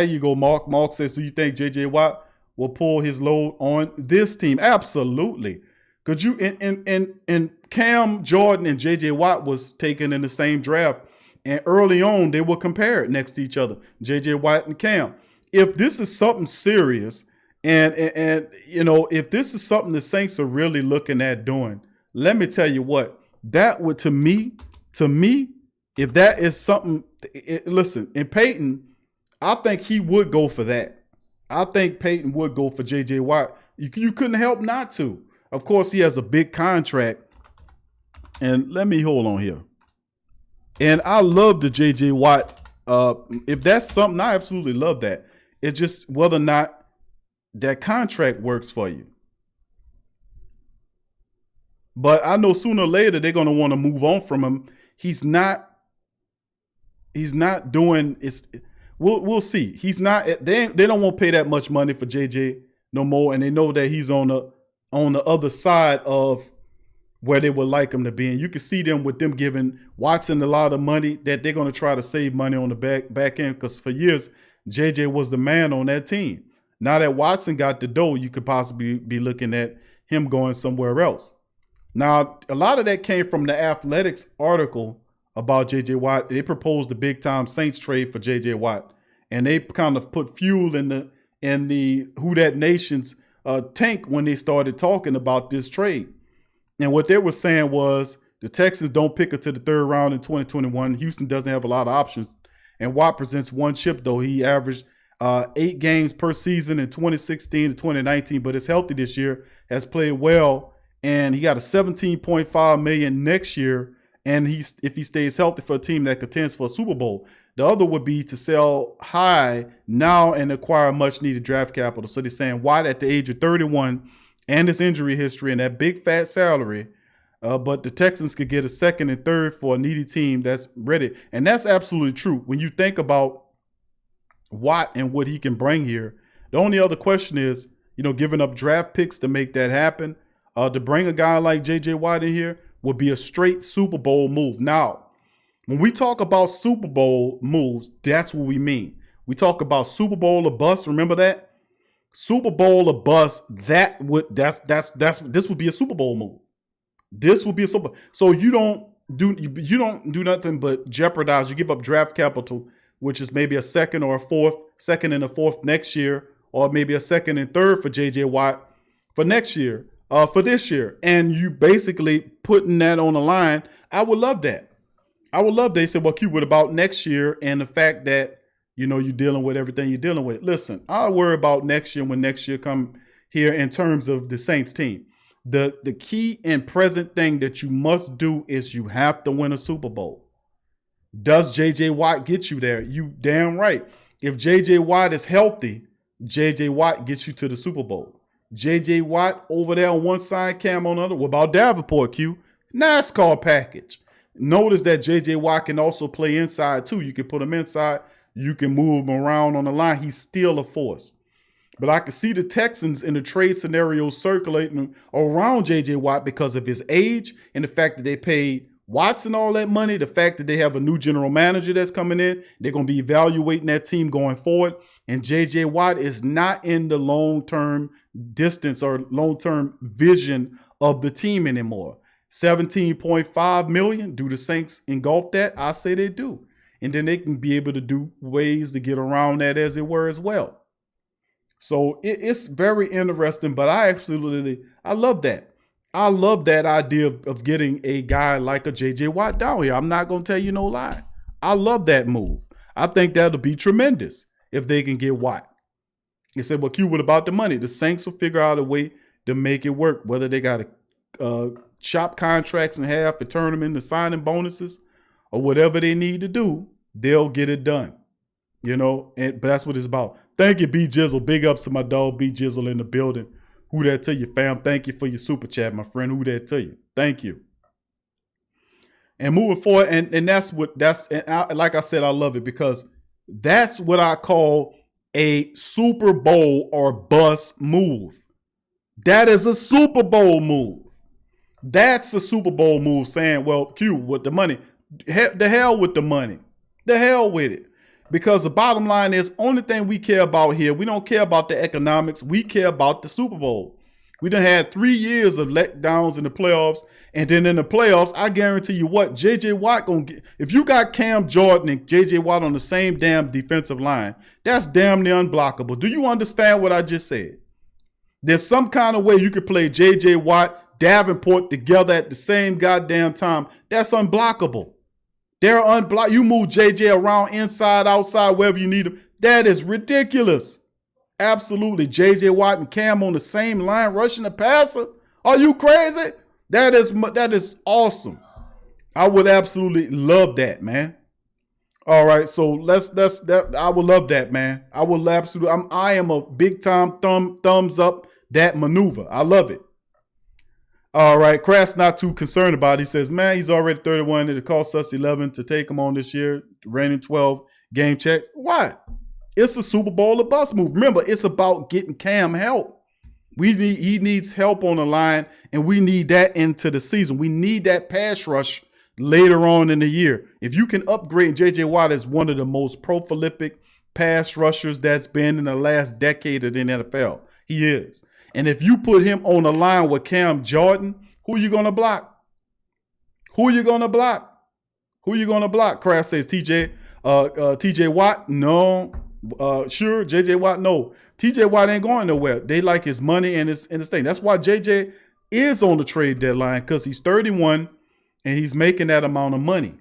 you go, Mark. Mark says, do you think J.J. Watt will pull his load on this team? Absolutely. Could you and Cam Jordan and J.J. Watt was taken in the same draft, and early on they were compared next to each other, J.J. Watt and Cam. If this is something serious, and you know, if this is something the Saints are really looking at doing, let me tell you what, that would to me, if that is something, listen, in Payton, I think he would go for that. I think Payton would go for J.J. Watt. You couldn't help not to. Of course, he has a big contract. And let me hold on here. And I love the J.J. Watt. If that's something, I absolutely love that. It's just whether or not that contract works for you. But I know sooner or later they're going to want to move on from him. He's not doing it's. We'll see. He's not. They don't want to pay that much money for JJ no more, and they know that he's on the other side of where they would like him to be. And you can see them with them giving Watson a lot of money that they're going to try to save money on the back end, because for years JJ was the man on that team. Now that Watson got the dough, you could possibly be looking at him going somewhere else. Now, a lot of that came from the Athletics article about J.J. Watt. They proposed the big-time Saints trade for J.J. Watt, and they kind of put fuel in the Who Dat Nation's tank when they started talking about this trade. And what they were saying was the Texans don't pick it to the third round in 2021. Houston doesn't have a lot of options, and Watt presents one chip, though. He averaged 8 games per season in 2016 to 2019, but is healthy this year, has played well. And he got a $17.5 million next year. And if he stays healthy for a team that contends for a Super Bowl. The other would be to sell high now and acquire much needed draft capital. So they're saying Watt at the age of 31 and his injury history and that big fat salary, but the Texans could get a second and third for a needy team that's ready. And that's absolutely true. When you think about Watt and what he can bring here, the only other question is, giving up draft picks to make that happen. To bring a guy like J.J. Watt in here would be a straight Super Bowl move. Now, when we talk about Super Bowl moves, that's what we mean. We talk about Super Bowl or bust. Remember that? Super Bowl or bust. This would be a Super Bowl move. This would be a Super Bowl. So you don't do nothing but jeopardize. You give up draft capital, which is maybe a second and a fourth next year, or maybe a second and third for J.J. Watt for next year, for this year, and you basically putting that on the line. I would love that. They said, well, Q, what about next year and the fact that, you're dealing with everything you're dealing with. Listen, I'll worry about next year when next year come here in terms of the Saints team. The key and present thing that you must do is you have to win a Super Bowl. Does J.J. Watt get you there? You damn right. If J.J. Watt is healthy, J.J. Watt gets you to the Super Bowl. J.J. Watt over there on one side, Cam on the other. What about Davenport, Q? NASCAR package. Notice that J.J. Watt can also play inside too. You can put him inside. You can move him around on the line. He's still a force. But I can see the Texans in the trade scenario circulating around J.J. Watt because of his age and the fact that they paid Watson all that money, the fact that they have a new general manager that's coming in. They're going to be evaluating that team going forward. And J.J. Watt is not in the long-term distance or long-term vision of the team anymore. $17.5 million. Do the Saints engulf that? I say they do. And then they can be able to do ways to get around that as it were as well. So it's very interesting, but I love that. I love that idea of getting a guy like a J.J. Watt down here. I'm not going to tell you no lie. I love that move. I think that'll be tremendous if they can get Watt. They said, well, Q, what about the money? The Saints will figure out a way to make it work, whether they got to chop contracts in half and turn them into signing bonuses or whatever they need to do, they'll get it done. But that's what it's about. Thank you, B Jizzle. Big ups to my dog, B Jizzle, in the building. Who that to you, fam? Thank you for your super chat, my friend. Who that to you? Thank you. And moving forward, and like I said, I love it because that's what I call a Super Bowl or bust move. That is a Super Bowl move. That's a Super Bowl move saying, well, Q, with the money, the hell with the money. The hell with it. Because the bottom line is, only thing we care about here, we don't care about the economics. We care about the Super Bowl. We done had 3 years of letdowns in the playoffs. And then in the playoffs, I guarantee you what, J.J. Watt gonna get. If you got Cam Jordan and J.J. Watt on the same damn defensive line, that's damn near unblockable. Do you understand what I just said? There's some kind of way you could play J.J. Watt, Davenport together at the same goddamn time. That's unblockable. They're unblocked. You move JJ around inside, outside, wherever you need him. That is ridiculous. Absolutely. JJ Watt and Cam on the same line rushing the passer. Are you crazy? That is awesome. I would absolutely love that, man. All right, so I would love that, man. I would absolutely. I am a big time thumbs up that maneuver. I love it. All right, Kraft's not too concerned about it. He says, man, he's already 31. It cost us 11 to take him on this year, reigning 12 game checks. Why? It's a Super Bowl or bust move. Remember, it's about getting Cam help. He needs help on the line, and we need that into the season. We need that pass rush later on in the year. If you can upgrade, J.J. Watt is one of the most prolific pass rushers that's been in the last decade of the NFL. He is. And if you put him on the line with Cam Jordan, who you going to block? Who you going to block? Who you going to block? Kraft says TJ Watt? No. Sure. JJ Watt? No. TJ Watt ain't going nowhere. They like his money and his thing. That's why JJ is on the trade deadline, because he's 31 and he's making that amount of money.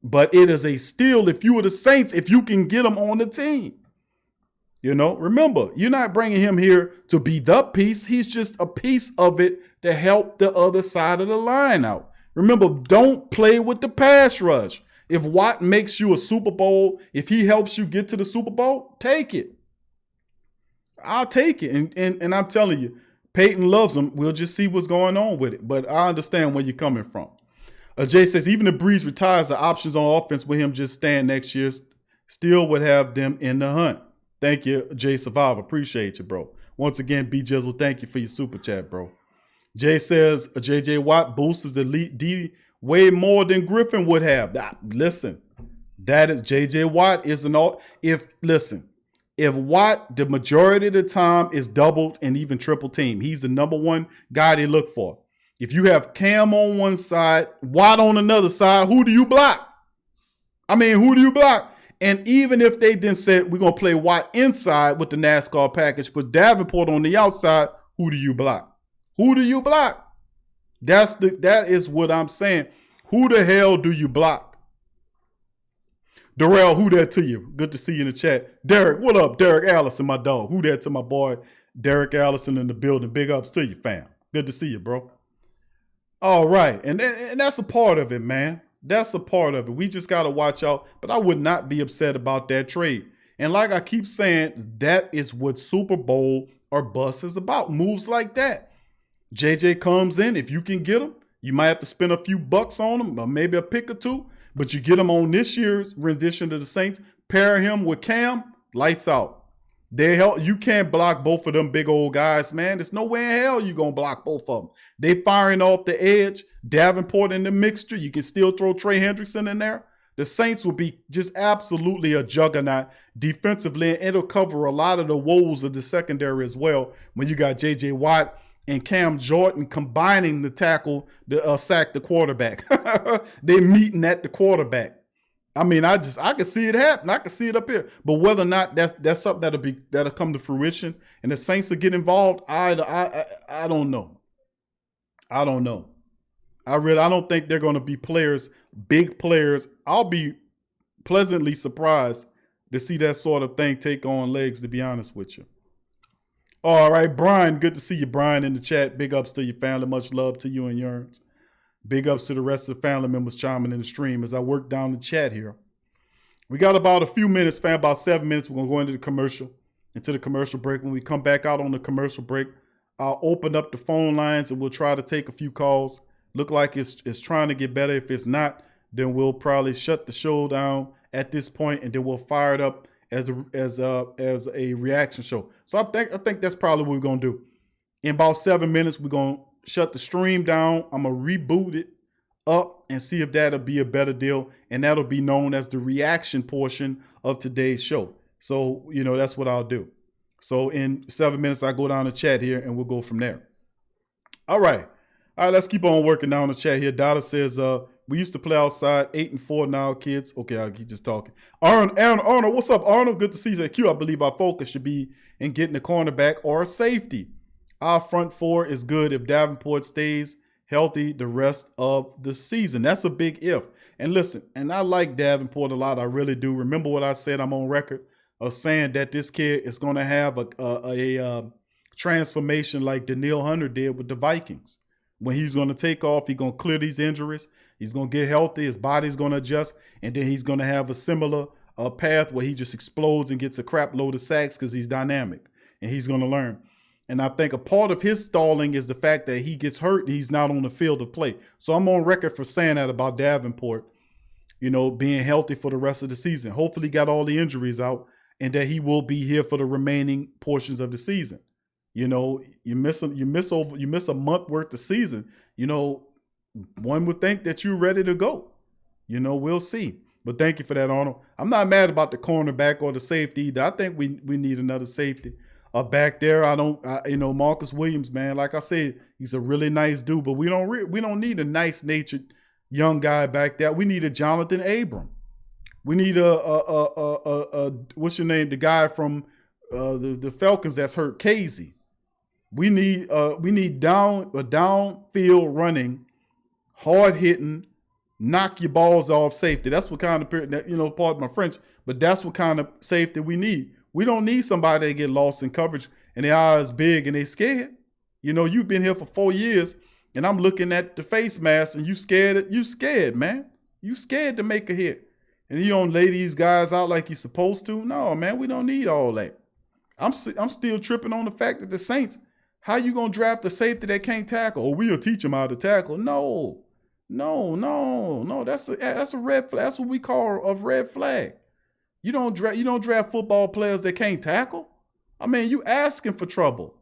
But it is a steal if you were the Saints, if you can get him on the team. Remember, you're not bringing him here to be the piece. He's just a piece of it to help the other side of the line out. Remember, don't play with the pass rush. If Watt makes you a Super Bowl, if he helps you get to the Super Bowl, take it. I'll take it. And I'm telling you, Payton loves him. We'll just see what's going on with it. But I understand where you're coming from. Jay says, even if Breeze retires, the options on offense with him just staying next year still would have them in the hunt. Thank you, Jay Survivor. Appreciate you, bro. Once again, B Jizzle, thank you for your super chat, bro. Jay says, J.J. Watt boosts the elite D way more than Griffin would have. Listen, that is J.J. Watt is an all. If Watt, the majority of the time is doubled and even triple team, he's the number one guy they look for. If you have Cam on one side, Watt on another side, who do you block? Who do you block? And even if they then said we're going to play Watt inside with the NASCAR package, put Davenport on the outside, who do you block? Who do you block? That is what I'm saying. Who the hell do you block? Darrell, who that to you? Good to see you in the chat. Derek, what up? Derek Allison, my dog. Who that to my boy Derek Allison in the building? Big ups to you, fam. Good to see you, bro. All right. And that's a part of it, man. That's a part of it. We just got to watch out. But I would not be upset about that trade. And like I keep saying, that is what Super Bowl or bust is about. Moves like that. JJ comes in. If you can get him, you might have to spend a few bucks on him, or maybe a pick or two. But you get him on this year's rendition to the Saints. Pair him with Cam. Lights out. You can't block both of them big old guys, man. There's no way in hell you're going to block both of them. They firing off the edge. Davenport in the mixture. You can still throw Trey Hendrickson in there. The Saints will be just absolutely a juggernaut defensively, and it'll cover a lot of the woes of the secondary as well when you got J.J. Watt and Cam Jordan combining the tackle, sack the quarterback. They're meeting at the quarterback. I can see it happen. I can see it up here. But whether or not that's something that'll come to fruition and the Saints will get involved, I don't know. I don't know. I don't think they're going to be big players. I'll be pleasantly surprised to see that sort of thing take on legs, to be honest with you. All right, Brian, good to see you, Brian, in the chat. Big ups to your family. Much love to you and yours. Big ups to the rest of the family members chiming in the stream as I work down the chat here. We got about a few minutes, fam, about 7 minutes. We're going to go into the commercial break. When we come back out on the commercial break, I'll open up the phone lines and we'll try to take a few calls. Look like it's trying to get better. If it's not, then we'll probably shut the show down at this point, and then we'll fire it up as a reaction show. So I think that's probably what we're gonna do. In about 7 minutes, we're gonna shut the stream down. I'm gonna reboot it up and see if that'll be a better deal, and that'll be known as the reaction portion of today's show. So that's what I'll do. So in 7 minutes, I go down the chat here, and we'll go from there. All right, let's keep on working down the chat here. Dada says, we used to play outside, 8-4 now, kids. Okay, I'll keep just talking. Arnold, what's up, Arnold? Good to see you at Q. I believe our focus should be in getting a cornerback or a safety. Our front four is good if Davenport stays healthy the rest of the season. That's a big if. And listen, and I like Davenport a lot. I really do. Remember what I said? I'm on record of saying that this kid is going to have a transformation like Danielle Hunter did with the Vikings. When he's going to take off, he's going to clear these injuries. He's going to get healthy. His body's going to adjust. And then he's going to have a similar path where he just explodes and gets a crap load of sacks because he's dynamic. And he's going to learn. And I think a part of his stalling is the fact that he gets hurt and he's not on the field of play. So I'm on record for saying that about Davenport, being healthy for the rest of the season. Hopefully he got all the injuries out and that he will be here for the remaining portions of the season. You miss a month worth of season. One would think that you're ready to go. We'll see. But thank you for that, Arnold. I'm not mad about the cornerback or the safety either. I think we need another safety back there. Marcus Williams, man. Like I said, he's a really nice dude, but we don't need a nice-natured young guy back there. We need a Jonathan Abram. We need a what's your name? The guy from the Falcons that's hurt, Casey. We need downfield running, hard hitting, knock your balls off safety. That's what kind of, pardon my French, but that's what kind of safety we need. We don't need somebody that get lost in coverage and their eyes big and they scared. You've been here for 4 years and I'm looking at the face mask and you scared, man. You scared to make a hit. And you don't lay these guys out like you're supposed to. No, man, we don't need all that. I'm still tripping on the fact that the Saints, how you going to draft a safety that can't tackle? Or we'll teach them how to tackle. No. That's a red flag. That's what we call a red flag. You don't draft football players that can't tackle. I mean, you asking for trouble.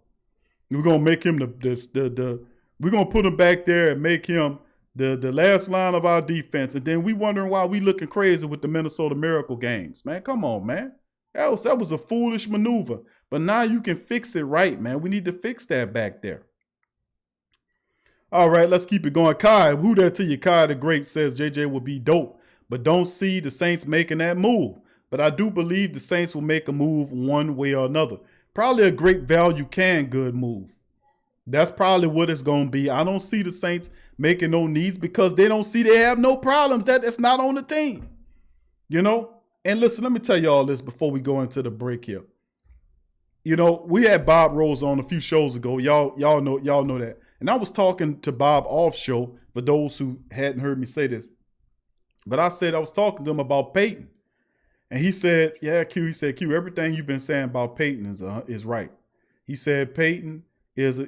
We're gonna make him we're gonna put him back there and make him the last line of our defense, and then we wondering why we looking crazy with the Minnesota Miracle games. Man, come on, man. That was a foolish maneuver. But now you can fix it right, man. We need to fix that back there. All right, let's keep it going. Kai, who that to you? Kai the Great says JJ will be dope, but don't see the Saints making that move. But I do believe the Saints will make a move one way or another. Probably a great value good move. That's probably what it's going to be. I don't see the Saints making no needs because they don't see they have no problems. That's not on the team. You know? And listen, let me tell you all this before we go into the break here. You know, we had Bob Rose on a few shows ago. Y'all know that. And I was talking to Bob off show for those who hadn't heard me say this. But I was talking to him about Payton. And he said, yeah, Q, everything you've been saying about Payton is right. He said Payton he's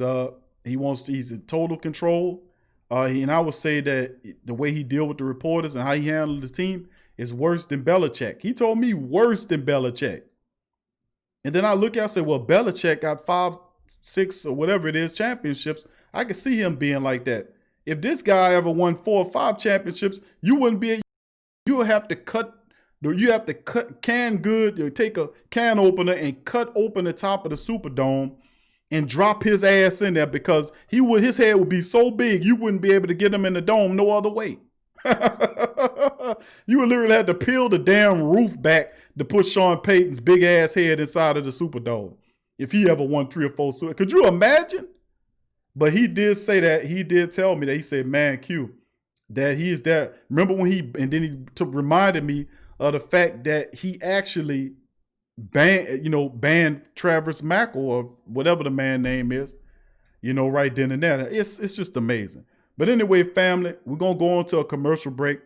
in total control. And I would say that the way he deal with the reporters and how he handled the team is worse than Belichick. He told me worse than Belichick. And then I look at and say, well, Belichick got 5, 6 or whatever it is championships. I could see him being like that. If this guy ever won 4 or 5 championships, you would have to take a can opener and cut open the top of the Superdome and drop his ass in there because his head would be so big you wouldn't be able to get him in the dome no other way. You would literally have to peel the damn roof back to put Sean Payton's big ass head inside of the Superdome if he ever won 3 or 4. Could you imagine? But he did say that. He did tell me that. He said, man, Q, that he is there. Remember when he reminded me of the fact that he actually banned Travis Mackle or whatever the man name is, right then and there. It's just amazing. But anyway, family, we're going to go on to a commercial break.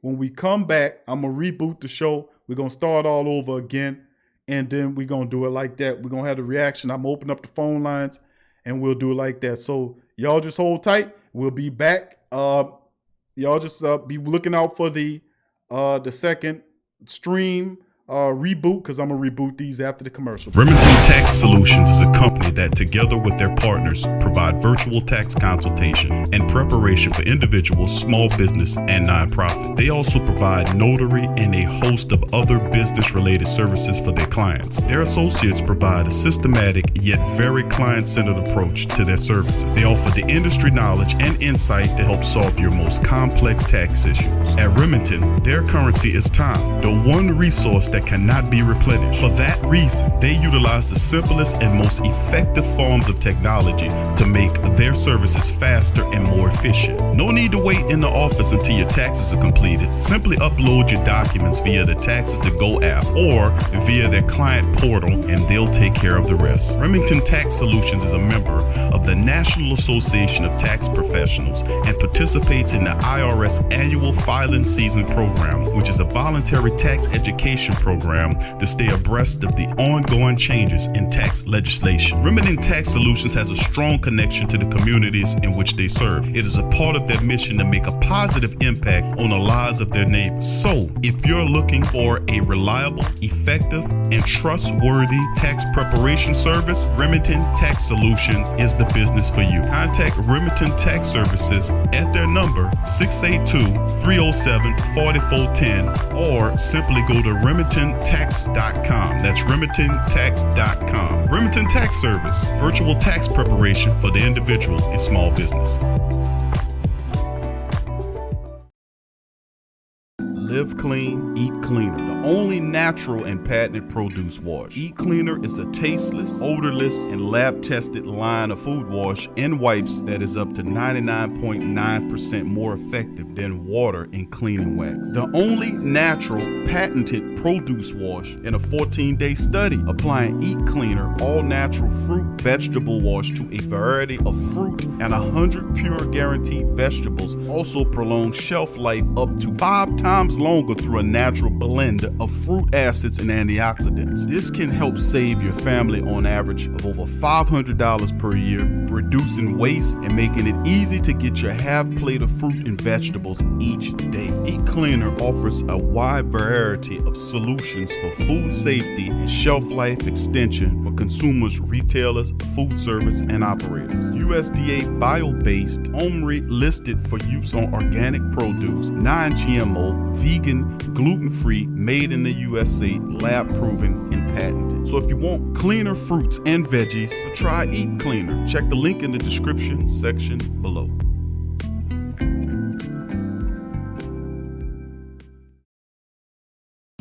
When we come back, I'm going to reboot the show. We're going to start all over again, and then we're going to do it like that. We're going to have the reaction. I'm going to open up the phone lines, and we'll do it like that. So y'all just hold tight. We'll be back. Y'all just be looking out for the second stream reboot, because I'm going to reboot these after the commercial. Remington Tax Solutions is a company that, together with their partners, provide virtual tax consultation and preparation for individuals, small business, and nonprofit. They also provide notary and a host of other business-related services for their clients. Their associates provide a systematic yet very client-centered approach to their services. They offer the industry knowledge and insight to help solve your most complex tax issues. At Remington, their currency is time, the one resource that cannot be replenished. For that reason, they utilize the simplest and most effective forms of technology to make their services faster and more efficient. No need to wait in the office until your taxes are completed. Simply upload your documents via the Taxes to Go app or via their client portal, and they'll take care of the rest. Remington Tax Solutions is a member of the National Association of Tax Professionals and participates in the IRS Annual Filing Season Program, which is a voluntary tax education program to stay abreast of the ongoing changes in tax legislation. Remington Tax Solutions has a strong connection to the communities in which they serve. It is a part of their mission to make a positive impact on the lives of their neighbors. So, if you're looking for a reliable, effective, and trustworthy tax preparation service, Remington Tax Solutions is the business for you. Contact Remington Tax Services at their number 682-307-4410 or simply go to RemingtonTax.com. That's RemingtonTax.com. Remington Tax Service, virtual tax preparation for the individual and small business. Live clean, eat cleaner. The only natural and patented produce wash. Eat Cleaner is a tasteless, odorless, and lab-tested line of food wash and wipes that is up to 99.9% more effective than water in cleaning wax. The only natural, patented produce wash in a 14-day study applying Eat Cleaner all-natural fruit vegetable wash to a variety of fruit and 100 pure guaranteed vegetables also prolongs shelf life up to 5 times longer through a natural blend of fruit acids and antioxidants. This can help save your family on average of over $500 per year, reducing waste and making it easy to get your half plate of fruit and vegetables each day. Eat Cleaner offers a wide variety of solutions for food safety and shelf life extension for consumers, retailers, food service, and operators. USDA bio-based, OMRI listed for use on organic produce, non-GMO, vegan, gluten-free, made in the USA, lab-proven, and patented. So if you want cleaner fruits and veggies, try Eat Cleaner. Check the link in the description section below.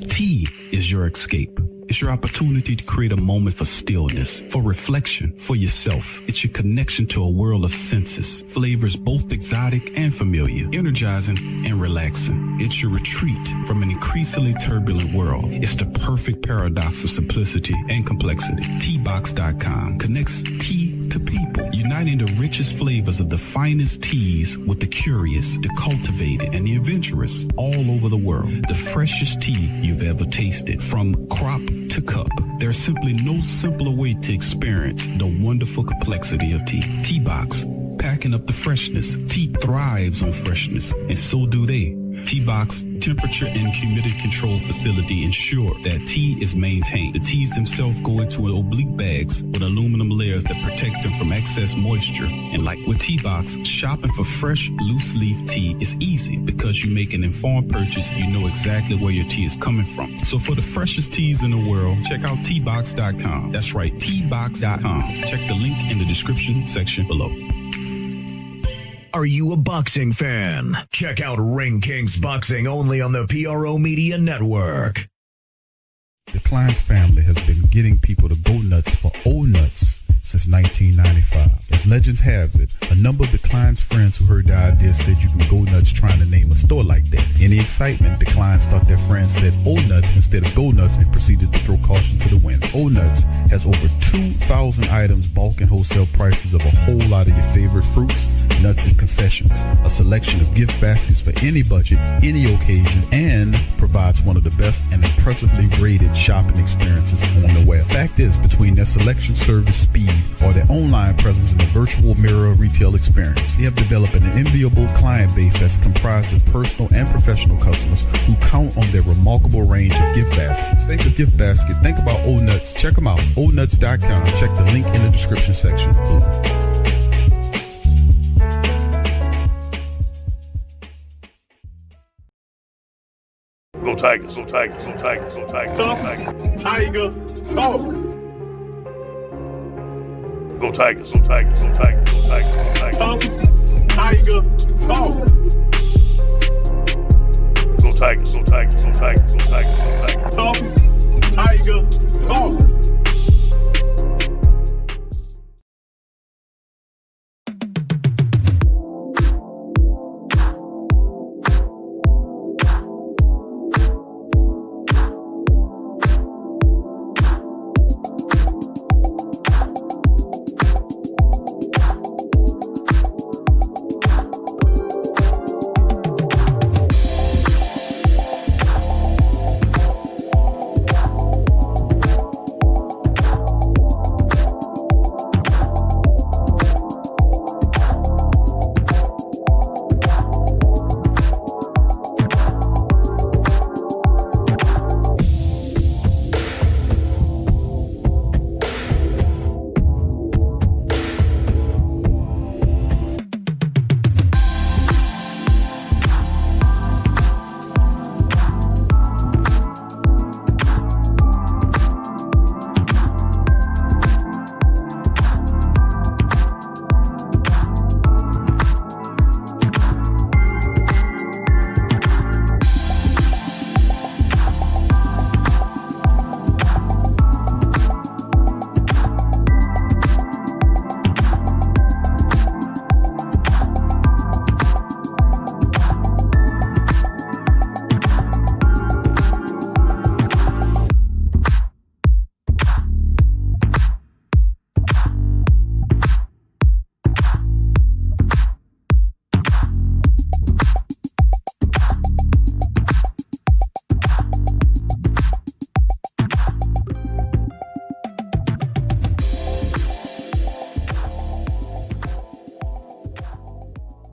Tea is your escape. It's your opportunity to create a moment for stillness, for reflection, for yourself. It's your connection to a world of senses, flavors both exotic and familiar, energizing and relaxing. It's your retreat from an increasingly turbulent world. It's the perfect paradox of simplicity and complexity. Teabox.com connects tea to people, uniting the richest flavors of the finest teas with the curious, the cultivated, and the adventurous all over the world. The freshest tea you've ever tasted, from crop to cup. There's simply no simpler way to experience the wonderful complexity of tea. Teabox, packing up the freshness. Tea thrives on freshness, and so do they. Teabox temperature and humidity control facility ensure that tea is maintained. The teas themselves go into oblique bags with aluminum layers that protect them from excess moisture. And like with Teabox, shopping for fresh, loose leaf tea is easy because you make an informed purchase. You know exactly where your tea is coming from. So for the freshest teas in the world, check out Teabox.com. That's right, Teabox.com. Check the link in the description section below. Are you a boxing fan? Check out Ring Kings Boxing only on the PRO Media Network. The Kleins family has been getting people to go nuts for old nuts since 1995. As legends have it, a number of the Kleins friends who heard the idea said you can go nuts trying to name a store like that. In the excitement, the Kleins thought their friends said old nuts instead of go nuts and proceeded to throw caution to the wind. Old Nuts has over 2,000 items, bulk and wholesale prices of a whole lot of your favorite fruits, nuts, and confections. A selection of gift baskets for any budget, any occasion, and provides one of the best and impressively rated shopping experiences on the web. Fact is, between their selection, service, speed, or their online presence in the virtual mirror retail experience, they have developed an enviable client base that's comprised of personal and professional customers who count on their remarkable range of gift baskets. Think of gift basket, think about Old Nuts. Check them out, oldnuts.com. Check the link in the description section below. Go Tigers, go Tigers, go Tigers, go Tigers, go Tigers. Tiger talk. Go Tigers, go Tigers, go Tigers, go Tigers, go Tigers. Tough Tiger talk. Go Tigers, go Tigers, go Tigers, go Tigers, go Tigers.